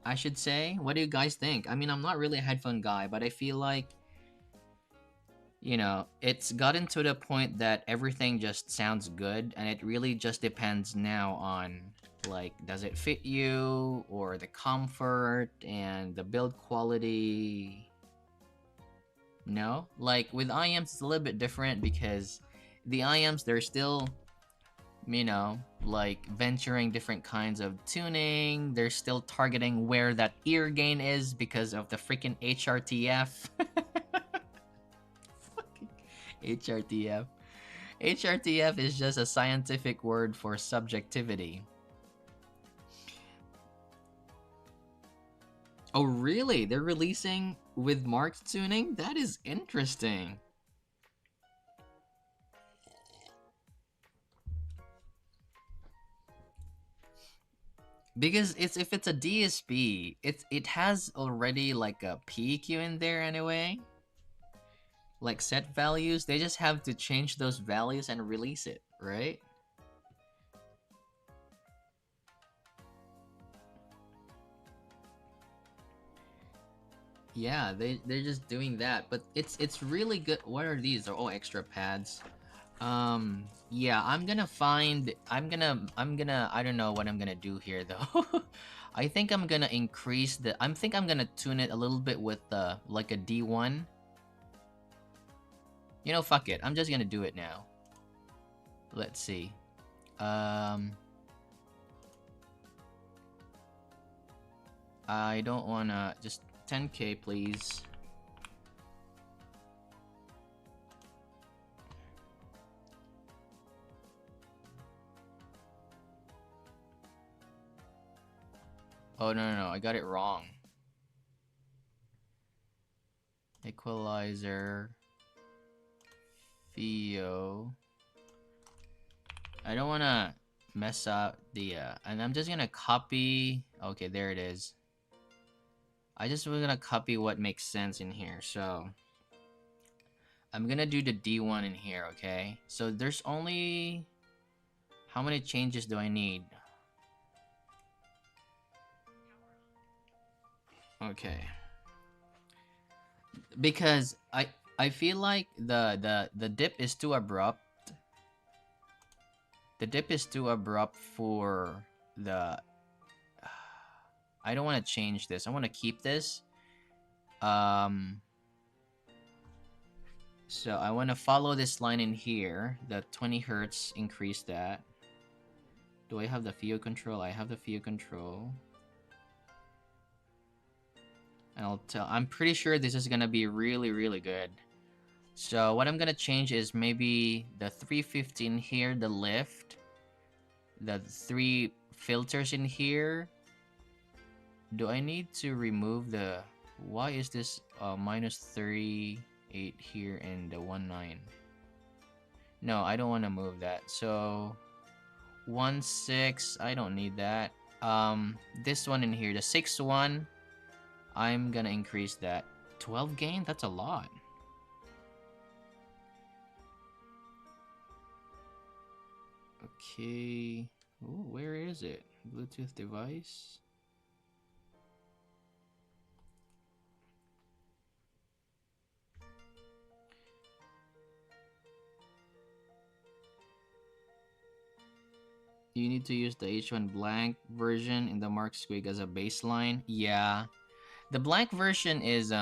I should say. What do you guys think? I mean, I'm not really a headphone guy, but I feel like it's gotten to the point that everything just sounds good, and it really just depends now on like does it fit you or the comfort and the build quality. No, like with IMs it's a little bit different because the IMs they're still like venturing different kinds of tuning. They're still targeting where that ear gain is because of the freaking HRTF. Fucking HRTF. HRTF is just a scientific word for subjectivity. Oh, really? They're releasing with marked tuning? That is interesting. Because if it's a DSP, it has already like a PQ in there anyway. Like set values, they just have to change those values and release it, right? Yeah, they're just doing that, but it's really good. What are these? They're all extra pads. Yeah, I'm gonna I don't know what I'm gonna do here though. I think I'm gonna increase I'm gonna tune it a little bit with like a D1. You know, fuck it. I'm just gonna do it now. Let's see. I don't wanna just 10K please. Oh no, I got it wrong. Equalizer. Fiio. I don't wanna mess up the and I'm just gonna copy. Okay, there it is. I just was gonna copy what makes sense in here. So I'm gonna do the D1 in here, okay? So there's only how many changes do I need? Okay. Because I feel like the dip is too abrupt. The dip is too abrupt for the I don't want to change this. I want to keep this. So I want to follow this line in here. The 20 hertz, increase that. Do I have the fiio control? I have the fiio control. And I'm pretty sure this is gonna be really good. So what I'm gonna change is maybe the 315 here, the lift, the 3 filters in here. Do I need to remove the? Why is this minus 38 here and the 19? No, I don't want to move that. So 16, I don't need that. This one in here, the 61, I'm gonna increase that. 12 gain? That's a lot. Okay. Ooh, where is it? Bluetooth device. You need to use the H1 blank version in the Mark Squig as a baseline. Yeah. The blank version is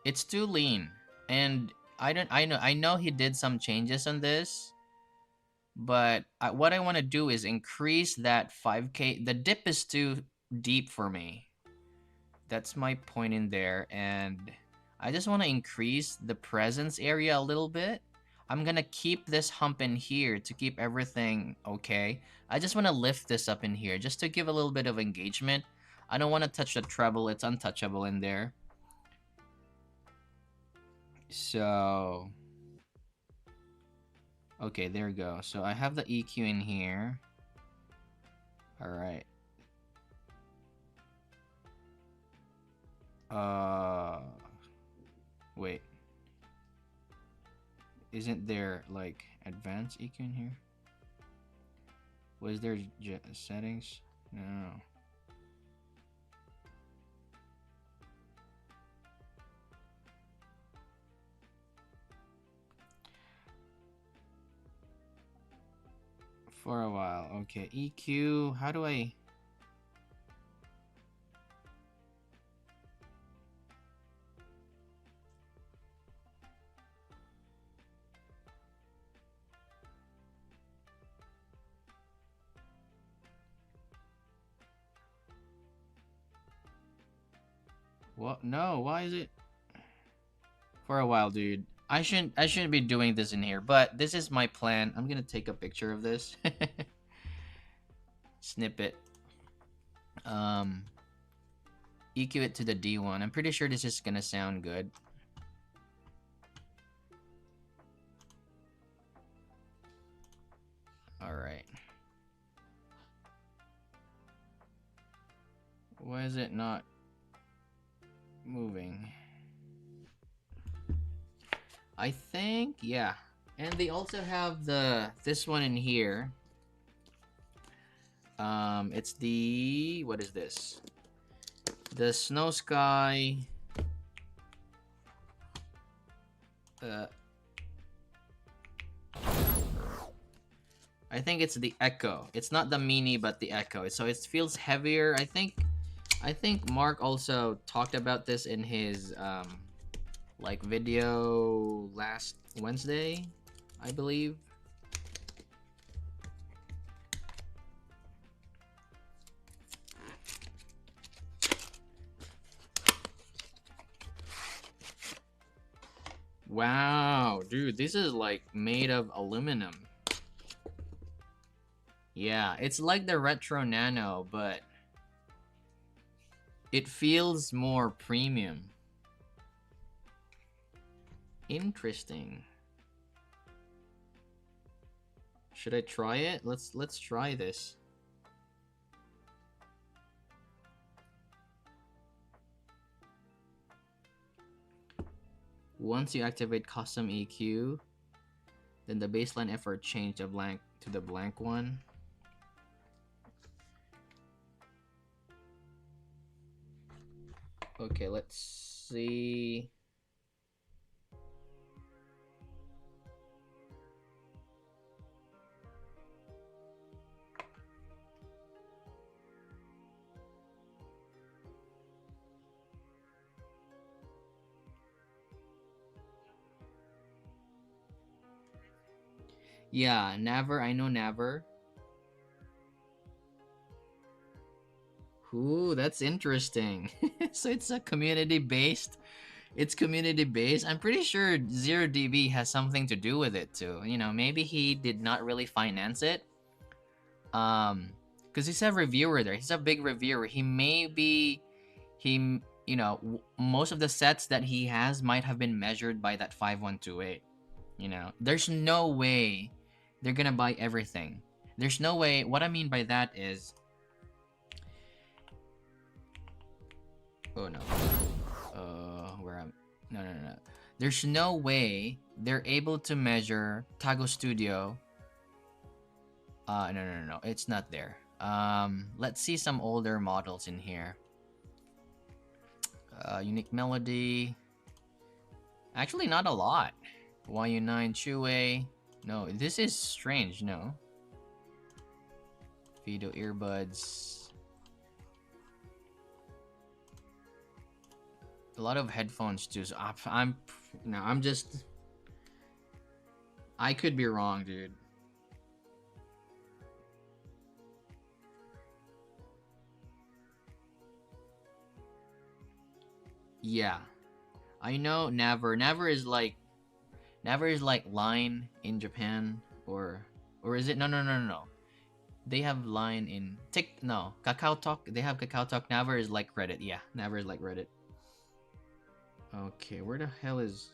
it's too lean. And I know he did some changes on this, but what I want to do is increase that 5K. The dip is too deep for me. That's my point in there, and I just want to increase the presence area a little bit. I'm gonna keep this hump in here to keep everything okay. I just want to lift this up in here just to give a little bit of engagement. I don't want to touch the treble, it's untouchable in there. So okay, there we go. So I have the EQ in here. Alright. Wait. Isn't there like advanced EQ in here? Was there settings? No. For a while. Okay, EQ. How do I? What? No. Why is it? For a while, dude. I shouldn't be doing this in here, but this is my plan. I'm gonna take a picture of this. Snippet. EQ it to the D1. I'm pretty sure this is gonna sound good. Alright. Why is it not moving? I think, yeah. And they also have this one in here. It's the, what is this? The Snow Sky Uh, I think it's the Echo. It's not the Mini, but the Echo. So it feels heavier. I think Mark also talked about this in his like video last Wednesday, I believe. Wow, dude, this is like made of aluminum. Yeah, it's like the Retro Nano, but it feels more premium. Interesting. Should I try it? Let's try this. Once you activate custom EQ, then the baseline effort change the blank to the blank one. Okay, let's see. Yeah, Naver, I know Naver. Ooh, that's interesting. So it's a community based. It's community based. I'm pretty sure 0DB has something to do with it too. You know, maybe he did not really finance it. Because he's a reviewer there. He's a big reviewer. He may be, you know, most of the sets that he has might have been measured by that 5128. You know, there's no way they're gonna buy everything. There's no way. What I mean by that is, oh no, where I'm, no. There's no way they're able to measure Tago Studio. No, it's not there. Let's see some older models in here. Unique Melody. Actually, not a lot. YU9 Chue. No, this is strange, no. Fido earbuds. A lot of headphones too. So I'm just. I could be wrong, dude. Yeah, I know Naver. Naver is like Line in Japan, or is it? No. They have Line in no, Kakao Talk. They have Kakao Talk. Naver is like Reddit. Yeah, Naver is like Reddit. Okay, where the hell is?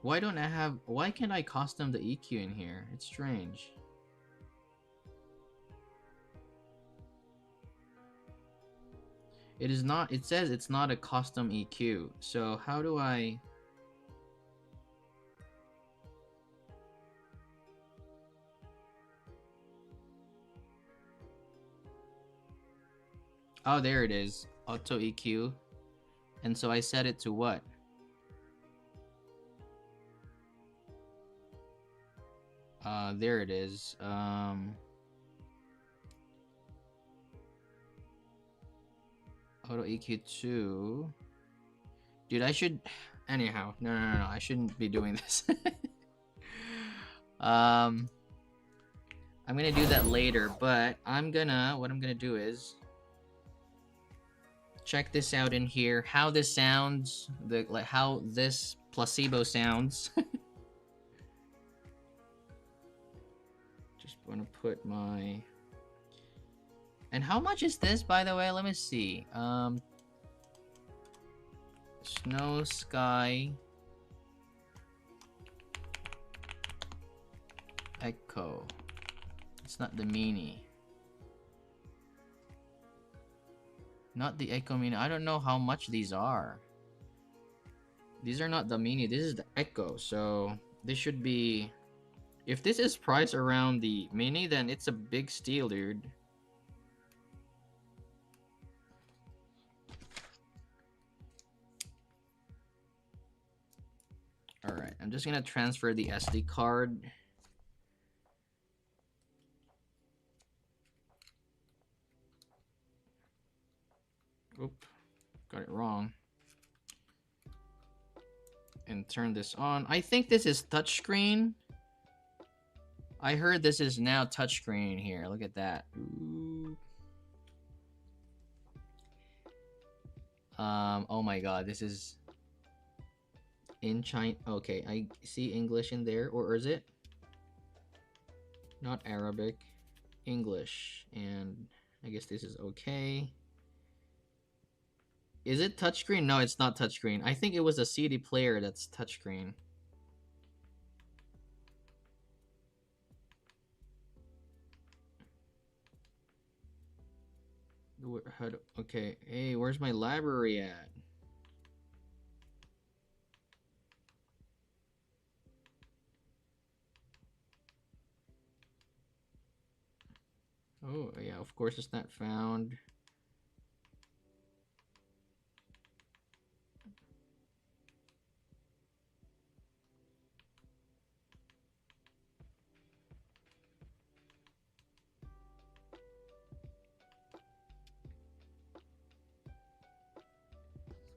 Why don't I have? Why can't I custom the EQ in here? It's strange. It is not. It says it's not a custom EQ. So how do I? Oh, there it is. Auto EQ. And so I set it to what? There it is. Auto EQ 2. Dude, I should. Anyhow, no. I shouldn't be doing this. I'm gonna do that later, but what I'm gonna do is check this out in here. How this sounds, how this placebo sounds. Just wanna put my. And how much is this, by the way? Let me see. Snow Sky Echo. It's not the Mini. Not the Echo Mini. I don't know how much these are. These are not the Mini. This is the Echo. So this should be. If this is priced around the Mini, then it's a big steal, dude. I'm just gonna transfer the SD card. Oop, got it wrong. And turn this on. I think this is touchscreen. I heard this is now touchscreen here. Look at that. Ooh. Oh my god, this is in China. Okay, I see English in there, or is it? Not Arabic, English, and I guess this is okay. Is it touchscreen? No, it's not touchscreen. I think it was a CD player that's touchscreen. Okay, hey, where's my library at? Oh, yeah, of course it's not found.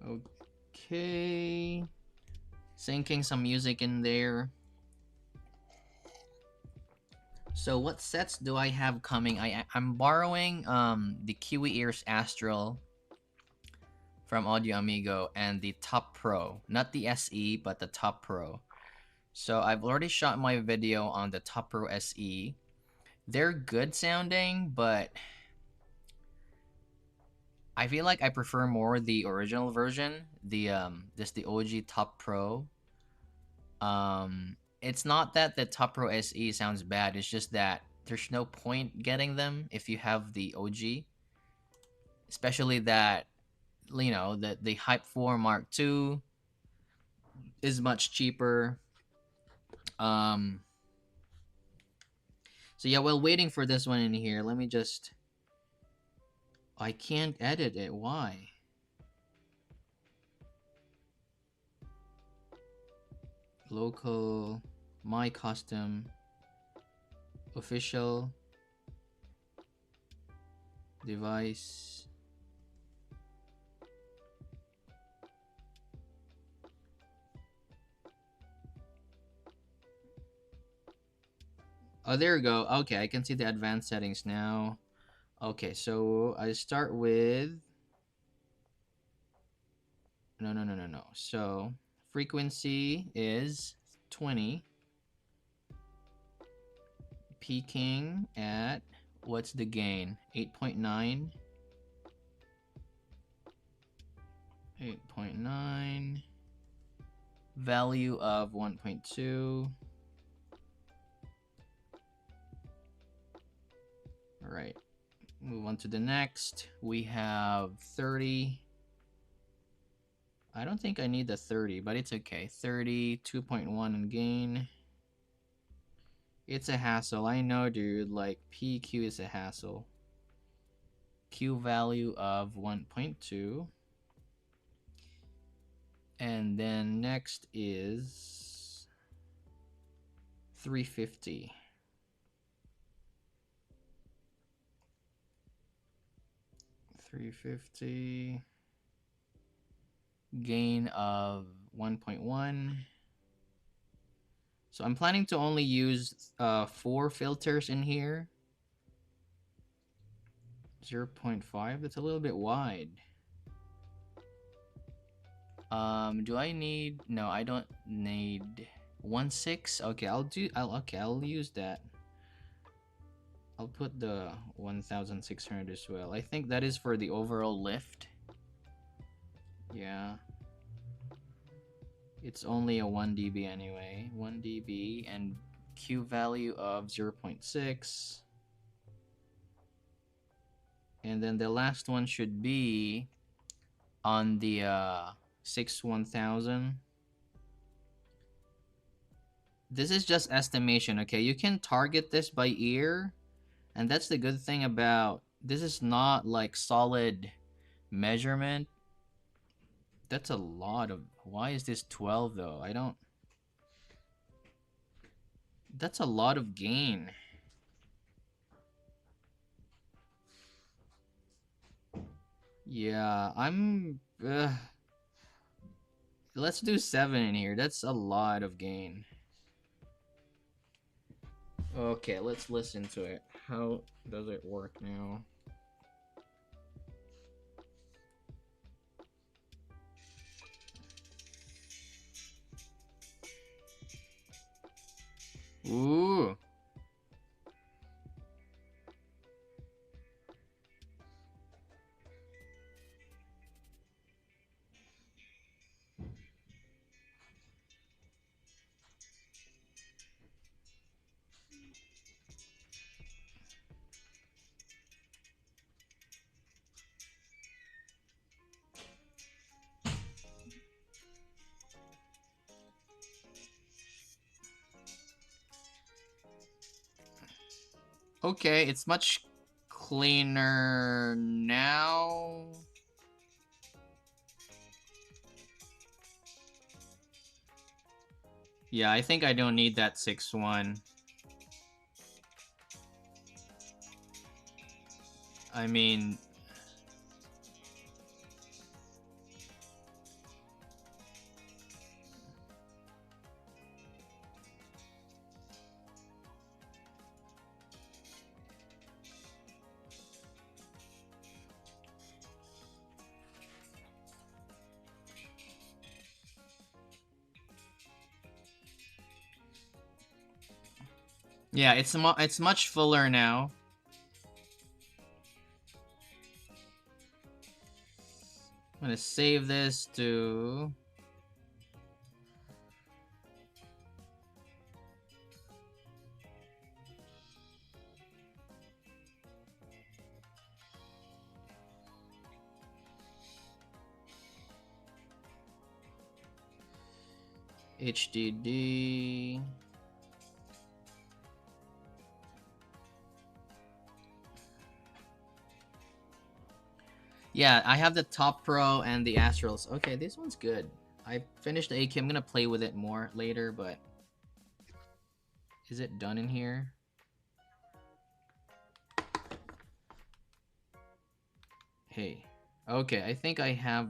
Okay. Syncing some music in there. So what sets do I have coming? I'm borrowing the Kiwi Ears Astral from Audio Amigo and the Top Pro. Not the SE, but the Top Pro. So I've already shot my video on the Top Pro SE. They're good sounding, but I feel like I prefer more the original version, the the OG Top Pro. It's not that the Top Pro SE sounds bad, it's just that there's no point getting them if you have the OG. Especially that, you know, the Hype 4 Mark II is much cheaper. So yeah, while waiting for this one in here, let me just... I can't edit it, why? Local, my custom, official, device. Oh, there we go. Okay, I can see the advanced settings now. Okay, so I start with... No. So, frequency is 20. Peaking at... What's the gain? 8.9. 8.9. Value of 1.2. Alright. Move on to the next. We have 30. I don't think I need the 30, but it's okay. 30, 2.1 in gain. It's a hassle. I know, dude. Like, PQ is a hassle. Q value of 1.2. And then next is 350. 350. Gain of 1.1. So I'm planning to only use 4 filters in here. 0.5, that's a little bit wide. Do I need... No, I don't need 1.6. Okay, I'll use that. I'll put the 1600 as well. I think that is for the overall lift. Yeah. It's only a 1 dB anyway. 1 dB and Q value of 0.6. And then the last one should be on the 61000. This is just estimation, okay? You can target this by ear. And that's the good thing about... This is not like solid measurement. That's a lot of... Why is this 12 though? I don't... That's a lot of gain. Yeah, let's do 7 in here. That's a lot of gain. Okay, let's listen to it. How does it work now? Ooh. Okay, it's much cleaner now. Yeah, I think I don't need that 6-1. I mean... Yeah, it's much fuller now. I'm gonna save this to... HDD. Yeah, I have the Top Pro and the Astrals. Okay, this one's good. I finished the AK. I'm gonna play with it more later, but... Is it done in here? Hey. Okay, I think I have...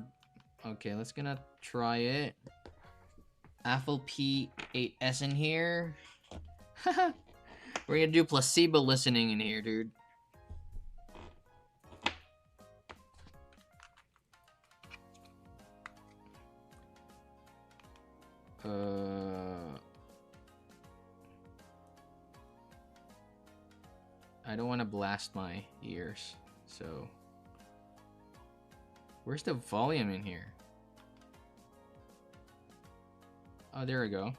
Okay, let's gonna try it. Apple P8S in here. We're gonna do placebo listening in here, dude. I don't want to blast my ears, so... Where's the volume in here? Oh, there we go.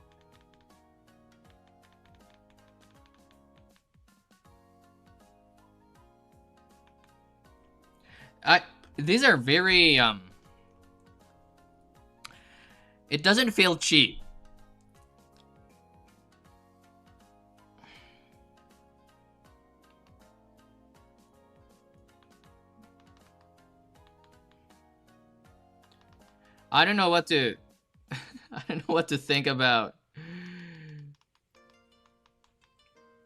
These are very, it doesn't feel cheap. I don't know what to... I don't know what to think about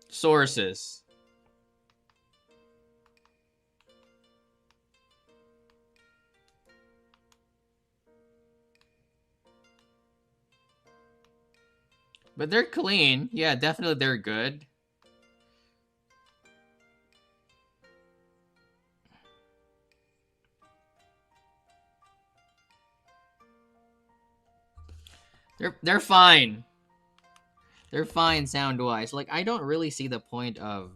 sources. But they're clean. Yeah, definitely they're good. They're fine. They're fine sound-wise. Like, I don't really see the point of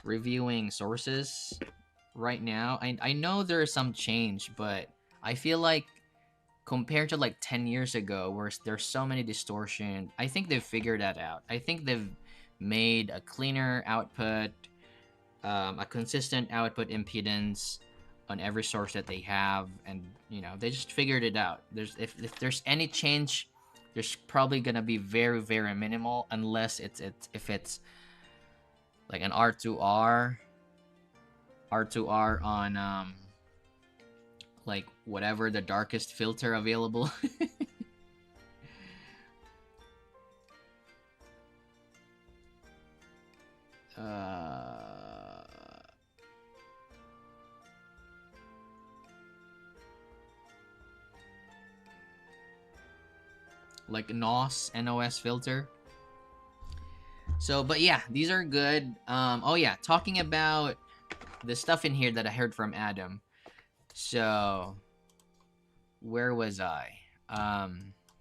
reviewing sources right now. I know there's some change, but I feel like compared to like 10 years ago where there's so many distortion, I think they've figured that out. I think they've made a cleaner output, a consistent output impedance on every source that they have, and you know, they just figured it out. If there's any change, there's probably gonna be very, very minimal, unless if it's like an R2R on like whatever the darkest filter available. Uh, like NOS filter. So, but yeah, these are good. Oh yeah, talking about the stuff in here that I heard from Adam. So, where was I?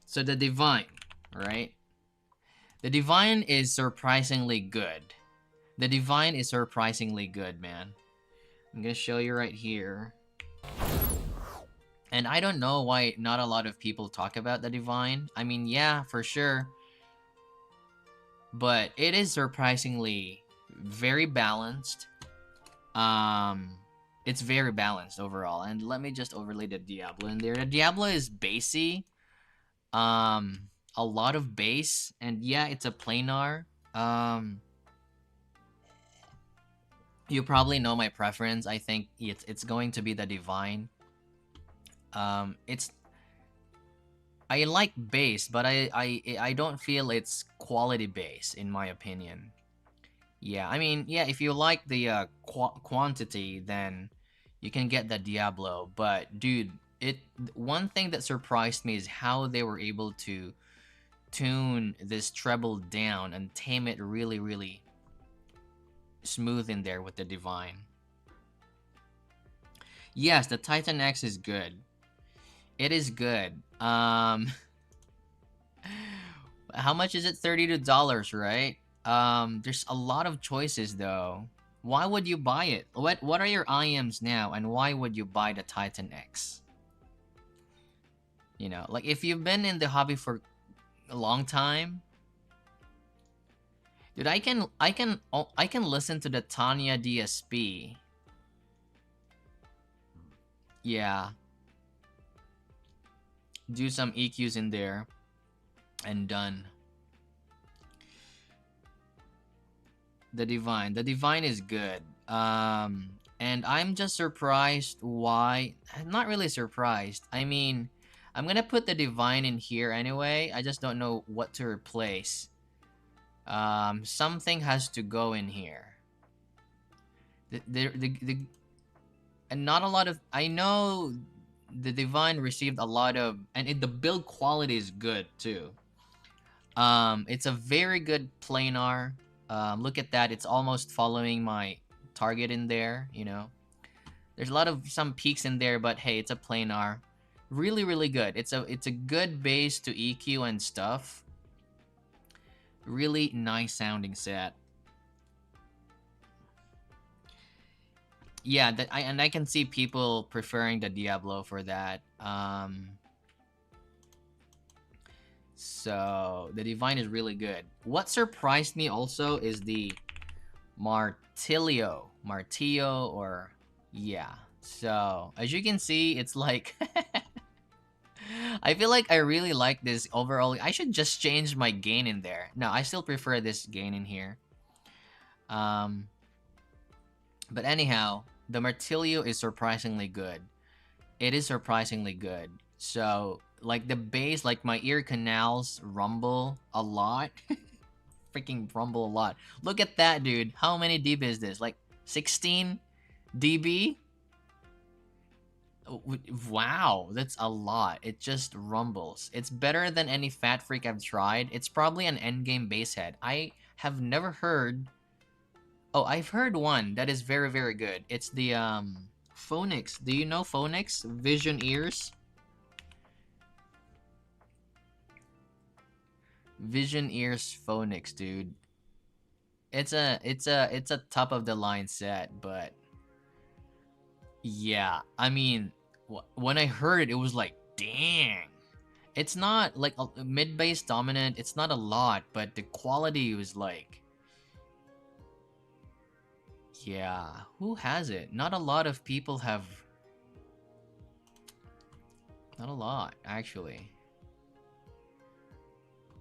So the Divine, right? The Divine is surprisingly good. The Divine is surprisingly good, man. I'm gonna show you right here. And I don't know why not a lot of people talk about the Divine. I mean, yeah, for sure. But it is surprisingly very balanced. It's very balanced overall. And let me just overlay the Diablo in there. The Diablo is bassy. A lot of bass, and yeah, it's a planar. You probably know my preference. I think it's going to be the Divine. It's I like bass, but I don't feel it's quality bass in my opinion. Yeah, I mean, yeah, if you like the quantity, then you can get the Diablo. But dude, one thing that surprised me is how they were able to tune this treble down and tame it really, really smooth in there with the Divine. Yes, the Titan X is good. It is good. How much is it? $32, right? There's a lot of choices though. Why would you buy it? What are your IMs now, and why would you buy the Titan X? You know, like if you've been in the hobby for a long time, dude, I can listen to the Tanya DSP. Yeah. Do some EQs in there and done. The Divine is good. And I'm just surprised why. Not really surprised. I mean, I'm gonna put the Divine in here anyway. I just don't know what to replace. Something has to go in here. And not a lot of. I know the Divine received a lot of, and the build quality is good too. It's a very good planar. Look at that, it's almost following my target in there, you know. There's a lot of some peaks in there, but hey, it's a planar. Really, really good. It's a good base to EQ and stuff. Really nice sounding set. Yeah, I can see people preferring the Diablo for that. So the Divine is really good. What surprised me also is the Martillo, or yeah. So as you can see, it's like I feel like I really like this overall. I should just change my gain in there. No, I still prefer this gain in here. But anyhow, the Martillo is surprisingly good. It is surprisingly good. So like the bass, like my ear canals rumble a lot. Freaking rumble a lot. Look at that, dude. How many dB is this? Like 16 dB? Wow, that's a lot. It just rumbles. It's better than any Fat Freak I've tried. It's probably an endgame bass head. I have never heard. Oh, I've heard one that is very, very good. It's the Phonix. Do you know Phonix? Vision Ears? Vision Ears Phonix, dude. It's a top of the line set, but yeah, I mean, when I heard it, it was like, dang. It's not like a mid bass dominant. It's not a lot, but the quality was like, yeah. Who has it? Not a lot of people have. Not a lot, actually.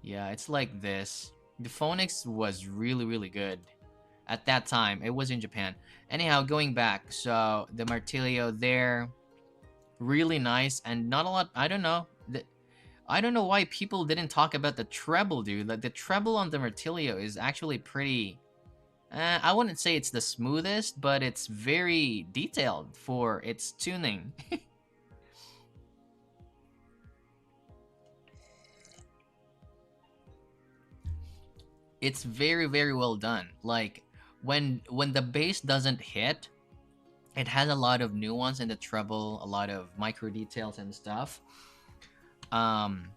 Yeah, it's like this. The Phonix was really, really good. At that time, it was in Japan. Anyhow, going back, so the Martillo there, really nice, and not a lot. I don't know. I don't know why people didn't talk about the treble, dude. Like the treble on the Martillo is actually pretty I wouldn't say it's the smoothest, but it's very detailed for its tuning. It's very, very well done. Like when the bass doesn't hit, it has a lot of nuance in the treble, a lot of micro details and stuff. Um,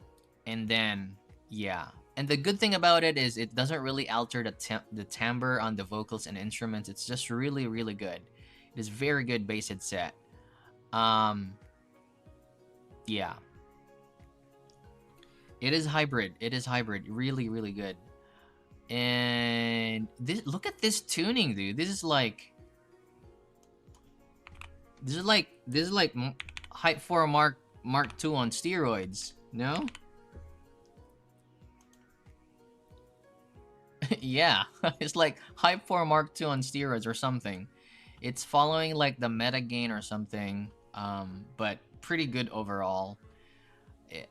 and then yeah, and the good thing about it is it doesn't really alter the timbre on the vocals and instruments. It's just really, really good. It is very good bass headset. Um, yeah, it is hybrid. It is hybrid. Really, really good. And this, look at this tuning, dude. This is like Hype 4 Mark II on steroids. No? Yeah, it's like Hype 4 Mark II on steroids or something. It's following like the meta gain or something, but pretty good overall.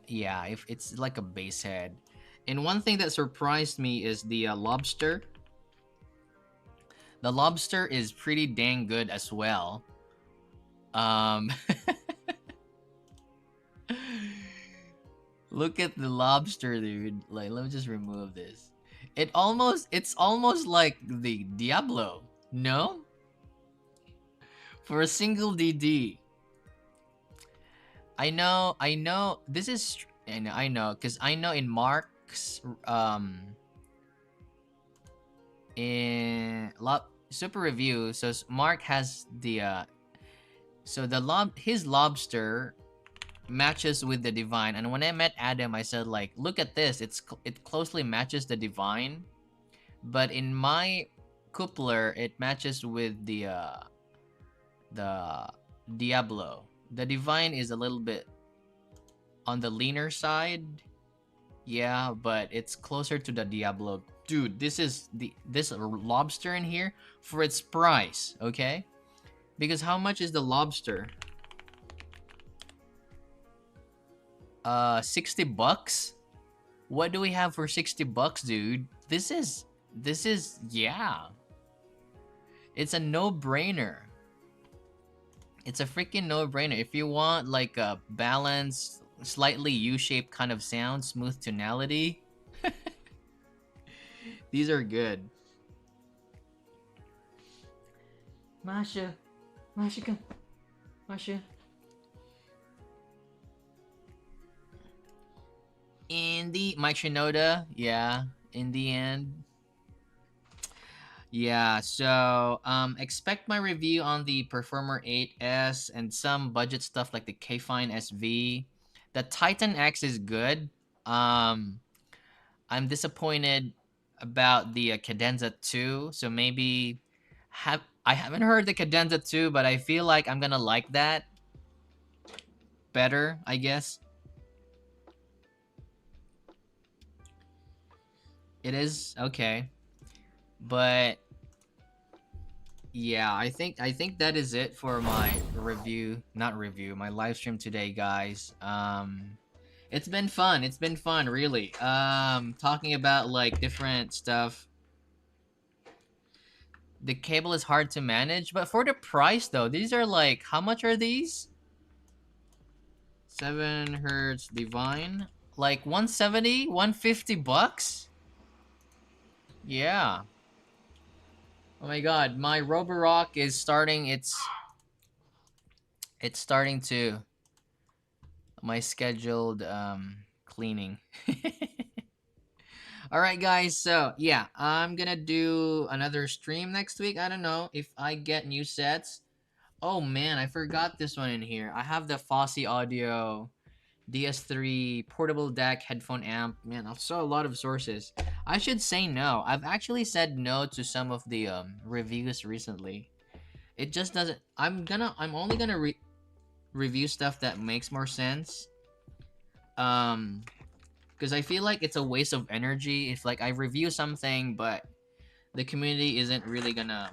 Yeah, if it's like a bass head. And one thing that surprised me is the lobster. The lobster is pretty dang good as well. Um, look at the lobster, dude. Like, let me just remove this. It's almost like the Diablo, no? For a single DD. I know, this is, and I know, because I know in Mark's, in super review, so Mark has the, so his lobster matches with the divine, and when I met Adam, I said like, look at this, it closely matches the divine, but in my coupler, it matches with the Diablo. The divine is a little bit on the leaner side, yeah, but it's closer to the Diablo. Dude, this lobster in here for its price, okay? Because how much is the lobster? 60 bucks? What do we have for 60 bucks, dude? This is, yeah. It's a no-brainer. It's a freaking no-brainer. If you want like a balanced, slightly U-shaped kind of sound, smooth tonality, these are good. Masha, come. Masha. In the Mike Shinoda, yeah, in the end. Yeah, so expect my review on the Performer 8S and some budget stuff like the K-Fine SV. The Titan X is good. I'm disappointed about the Cadenza 2, so maybe I haven't heard the Cadenza 2, but I feel like I'm gonna like that better, I guess. It is okay, but yeah, I think that is it for my my live stream today, guys. It's been fun. It's been fun, really. Talking about like different stuff. The cable is hard to manage, but for the price though, these are like, how much are these? 7 hertz divine, like 170, 150 bucks. Yeah. Oh my god, my Roborock is starting it's starting to my scheduled cleaning. All right guys, so yeah, I'm going to do another stream next week. I don't know if I get new sets. Oh man, I forgot this one in here. I have the Fosse Audio DS3 portable DAC headphone amp. Man, I saw a lot of sources. I should say no. I've actually said no to some of the reviews recently. It just doesn't. I'm only gonna review stuff that makes more sense. Because I feel like it's a waste of energy if like I review something, but the community isn't really gonna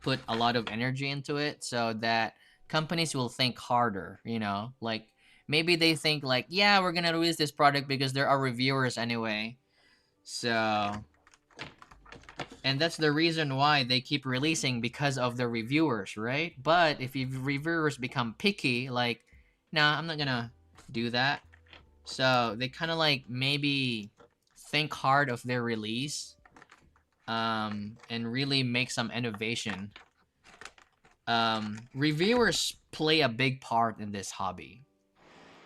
put a lot of energy into it, so that companies will think harder. Like maybe they think like, yeah, we're gonna release this product because there are reviewers anyway. So, And that's the reason why they keep releasing, because of the reviewers, right? But if you reviewers become picky, like, nah, I'm not gonna do that. So they kind of like maybe think hard of their release, and really make some innovation. Reviewers play a big part in this hobby.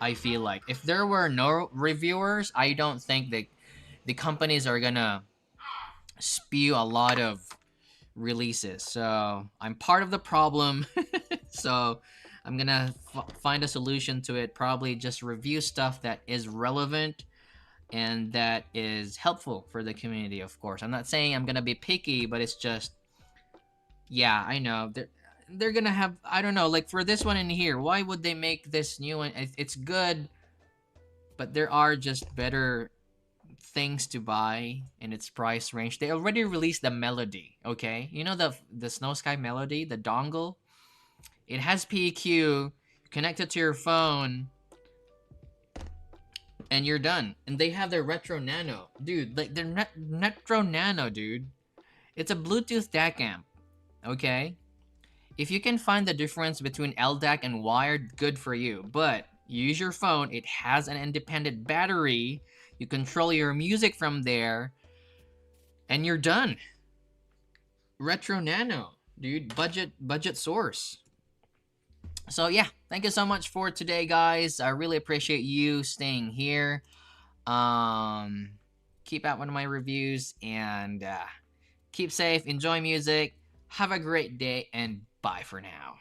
I feel like if there were no reviewers, I don't think that the companies are gonna spew a lot of releases. So I'm part of the problem. So I'm gonna find a solution to it. Probably just review stuff that is relevant and that is helpful for the community. Of course, I'm not saying I'm gonna be picky, but it's just, yeah, I know they're gonna have, I don't know, like for this one in here, why would they make this new one? It's good, but there are just better things to buy in its price range. They already released the melody, okay? You know the Snow Sky melody, the dongle? It has PQ connected to your phone and you're done. And they have their Retro Nano. Dude, like their Retro Nano, dude. It's a Bluetooth DAC amp, okay? If you can find the difference between LDAC and wired, good for you. But you use your phone, it has an independent battery, you control your music from there, and you're done. Retro Nano, dude, budget source. So yeah, thank you so much for today, guys. I really appreciate you staying here. Keep out one of my reviews, and keep safe, enjoy music, have a great day, and bye for now.